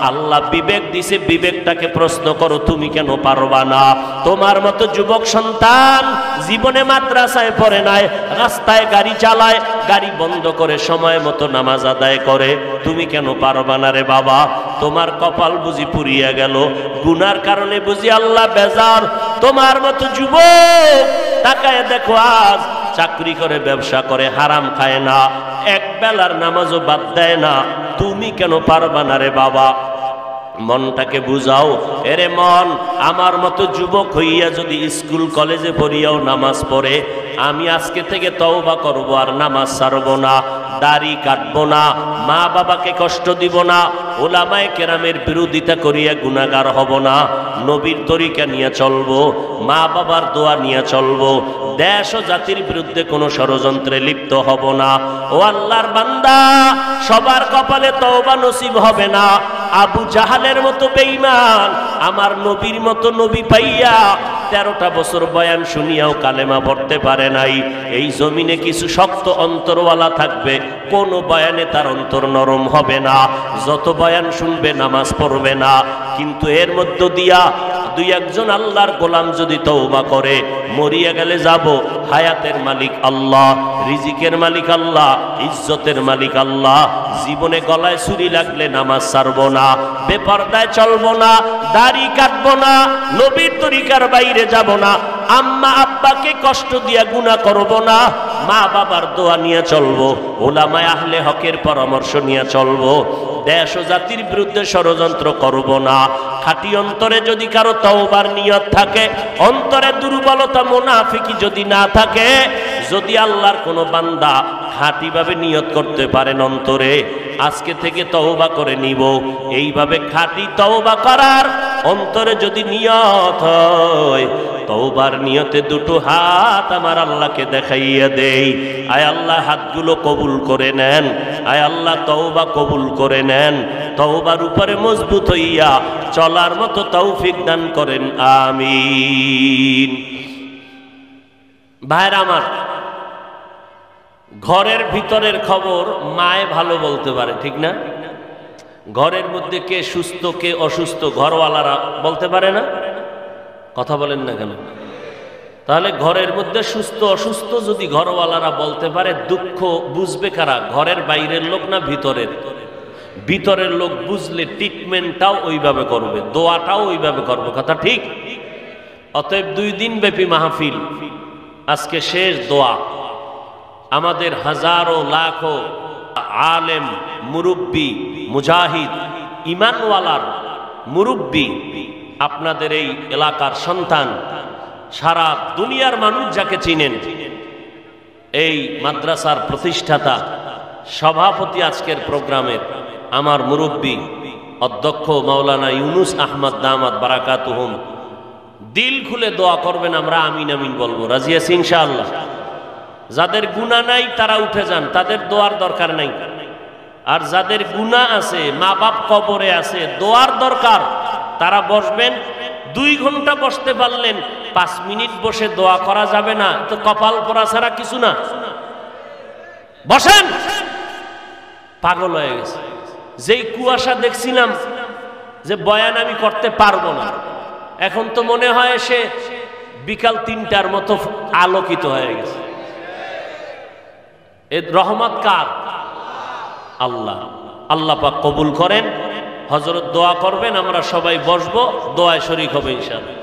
আল্লাহ বিবেক দিছে, বিবেকটাকে প্রশ্ন করো তুমি কেন পারবা না? তোমার মতো যুবক সন্তান জীবনে মাদ্রাসায় পড়ে নাই, রাস্তায় গাড়ি চালায়, গাড়ি বন্ধ করে সময় মতো নামাজ আদায় করে, তুমি কেন পারবা না রে বাবা? তোমার কপাল বুঝি পুড়িয়া গেল, গুনার কারণে বুঝি আল্লাহ বেজার। তোমার মতো যুবক তাকায় দেখো, আজ চাকরি করে, ব্যবসা করে, হারাম খায় না, এক বেলার নামাজও বাদ দেয় না, তুমি কেন পারবা না রে বাবা? মনটাকে বুঝাও। এরে মন, আমার মতো যুবক হইয়া যদি স্কুল কলেজে পড়িয়াও নামাজ পড়ে, আমি আজকে থেকে তওবা করব, আর নামাজ ছাড়বো না, দাড়ি কাটবো না, মা বাবাকে কষ্ট দিব না, ওলামায়ে কেরামের বিরোধিতা করিয়া গুনাহগার হব না, নবীর তরিকা নিয়ে চলবো, মা বাবার দোয়া নিয়ে চলবো, দেশ ও জাতির বিরুদ্ধে কোনো ষড়যন্ত্রে লিপ্ত হব না। ও আল্লাহর বান্দা, সবার কপালে তওবা নসিব হবে না। আবু জাহালের মতো বেঈমান আমার নবীর মতো নবী পাইয়া 13টা বছর বয়ান শুনিয়াও কালেমা পড়তে পারে নাই। এই জমিনে কিছু শক্ত অন্তরওয়ালা থাকবে, কোন বয়ানে তার অন্তর নরম হবে না, যত বয়ান শুনবে নামাজ পড়বে না। কিন্তু এর মধ্য দিয়া দুই একজন আল্লাহর গোলাম যদি তওবা করে, মরিয়া গেলে যাব, হায়াতের মালিক আল্লাহ, রিজিকের মালিক আল্লাহ, ইজ্জতের মালিক আল্লাহ। জীবনে গলায় ছুরি লাগলে নামাজ ছাড়বো না, বেপরদায় চলবো না, দাড়ি কাটবো না, নবীর তরিকার বাইরে যাব না, আম্মা আব্বাকে কষ্ট দিয়া গুনাহ করব না, মা বাবার দোয়া নিয়ে চলবো, ওলামায়ে আহলে হকের পরামর্শ নিয়ে চলবো, দেশ ও জাতির বিরুদ্ধে ষড়যন্ত্র করব না। খাঁটি অন্তরে যদি কারো তওবার নিয়ত থাকে, অন্তরে দুর্বলতা মুনাফিকি যদি না থাকে, যদি আল্লাহর কোনো বান্দা খাঁটিভাবে নিয়ত করতে পারেন অন্তরে, আজকে থেকে তওবা করে নিব, এইভাবে খাঁটি তওবা করার অন্তরে যদি নিয়ত হয়, তওবার নিয়তে দুটো হাত আমার আল্লাহকে দেখাইয়া দেই। আয় আল্লাহ, হাতগুলো কবুল করে নেন, আয় আল্লাহ তওবা কবুল করে নেন, তওবার উপরে মজবুত হইয়া চলার মতো তৌফিক দান করেন, আমিন। ভাইরা আমার, ঘরের ভিতরের খবর মায়ে ভালো বলতে পারে, ঠিক না? ঘরের মধ্যে কে সুস্থ কে অসুস্থ ঘরওয়ালারা বলতে পারে না? কথা বলেন না কেন? তাহলে ঘরের মধ্যে সুস্থ অসুস্থ যদি ঘরওয়ালারা বলতে পারে, দুঃখ বুঝবে কারা? ঘরের বাইরের লোক না ভিতরের? ভিতরের লোক বুঝলে ট্রিটমেন্টটাও ওইভাবে করবে, দোয়াটাও ওইভাবে করবে, কথা ঠিক? অতএব 2 দিন ব্যাপী মাহফিল, আজকে শেষ দোয়া। আমাদের হাজারো লাখো আলেম, মুরব্বী, মুজাহিদ, ইমানওয়ালার মুরব্বী, আপনাদের এই এলাকার সন্তান, সারা দুনিয়ার মানুষ যাকে চিনেন, এই মাদ্রাসার প্রতিষ্ঠাতা, সভাপতি আজকের প্রোগ্রামের আমার মুরব্বী অধ্যক্ষ মাওলানা ইউনুস আহমদ দামাত বারাকাতুহুম, দিল খুলে দোয়া করবেন, আমরা আমিন আমিন বলবো। রাজি আছি ইনশাআল্লাহ? যাদের গুনাহ নাই তারা উঠে যান, তাদের দোয়ার দরকার নাই। আর যাদের গুনাহ আছে, মা বাপ কবরে আছে, দোয়ার দরকার, তারা বসবেন। 2 ঘন্টা বসতে পারলেন, 5 মিনিট বসে দোয়া করা যাবে না? তো কপাল পরা ছাড়া কিছু না। বসেন। পাগল হয়ে গেছে। যেই কুয়াশা দেখছিলাম যে বয়ান আমি করতে পারবো না, এখন তো মনে হয় সে বিকাল 3টার মতো আলোকিত হয়ে গেছে। এর রহমত কার? আল্লাহ। আল্লাহ পাক কবুল করেন। হযরত দোয়া করবেন, আমরা সবাই বসবো, দোয়ায় শরীক হবে ইনশাআল্লাহ।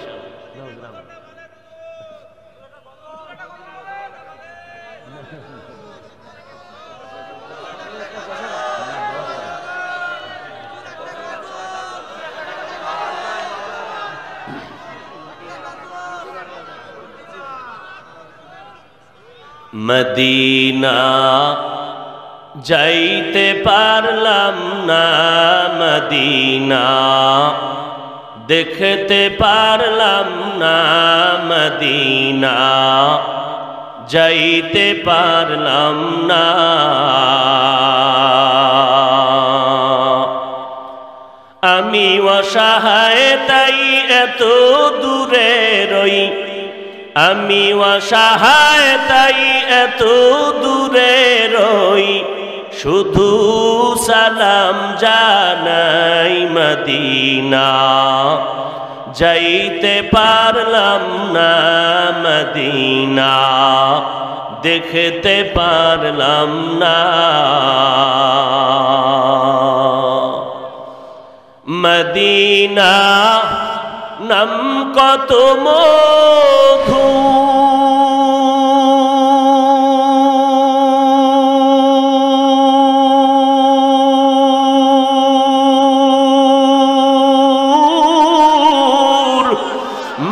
মদিনা যাইতে পারলাম না, মদিনা দেখতে পারলাম না, মদিনা যাইতে পারলাম না। আমি অসহায় তাই এত দূরে রই, আমি অসহায় তাই এত দূরে রই, শুধু সালাম জানাই, মদিনা যাইতে পারলাম না, মদিনা দেখতে পারলাম না। মদিনা নাম কত মধু,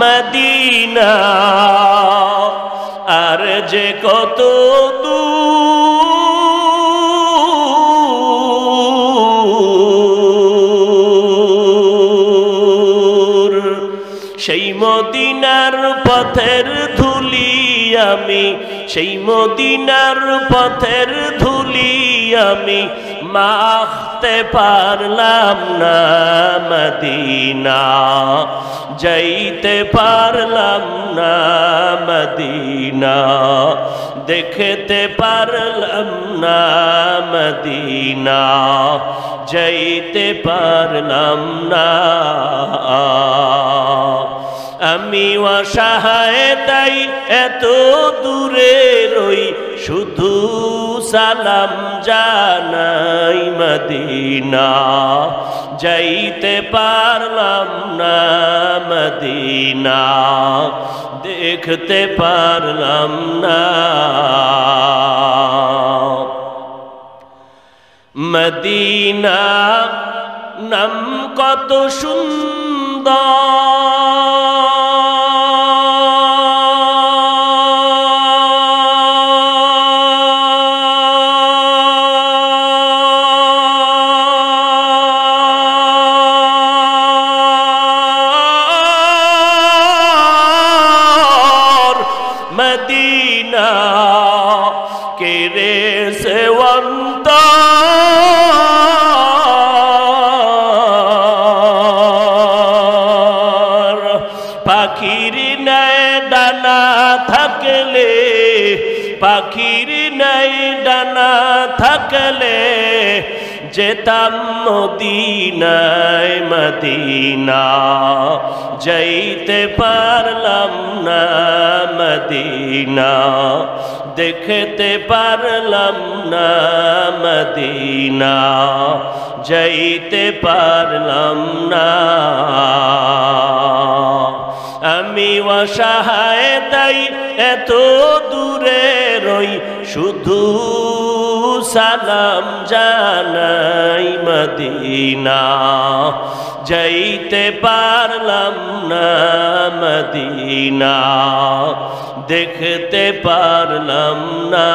মদিনা আর যে কত দূর, সেই মদিনার পথের ধুলি আমি, সেই মদিনার পথের ধুলি আমি মাখতে পারলাম না, মদিনা যাইতে পারলাম না, মদিনা দেখতে পারলাম না, মদিনা যাইতে পারলাম না। আমি অসহায় তাই এত দূরে রই, শুধু সালাম জানাই, মদিনা যাইতে পারলাম না, মদিনা দেখতে পারলাম না। মদিনা নাম কত সুন্দর, মদিনা কেড়ে সেবন্ত পাখির নাই ডানা থাকলে, পাখির নাই ডানা থাকলে যেতাম মদিনায়, মদিনা যাইতে পারলাম না, মদিনা দেখতে পারলাম না, মদিনা যাইতে পারলাম না। আমি অসহায় তাই এত দূরে রই, শুধু সালাম জানাই, মদিনা যাইতে পারলাম না, মদিনা দেখতে পারলাম না।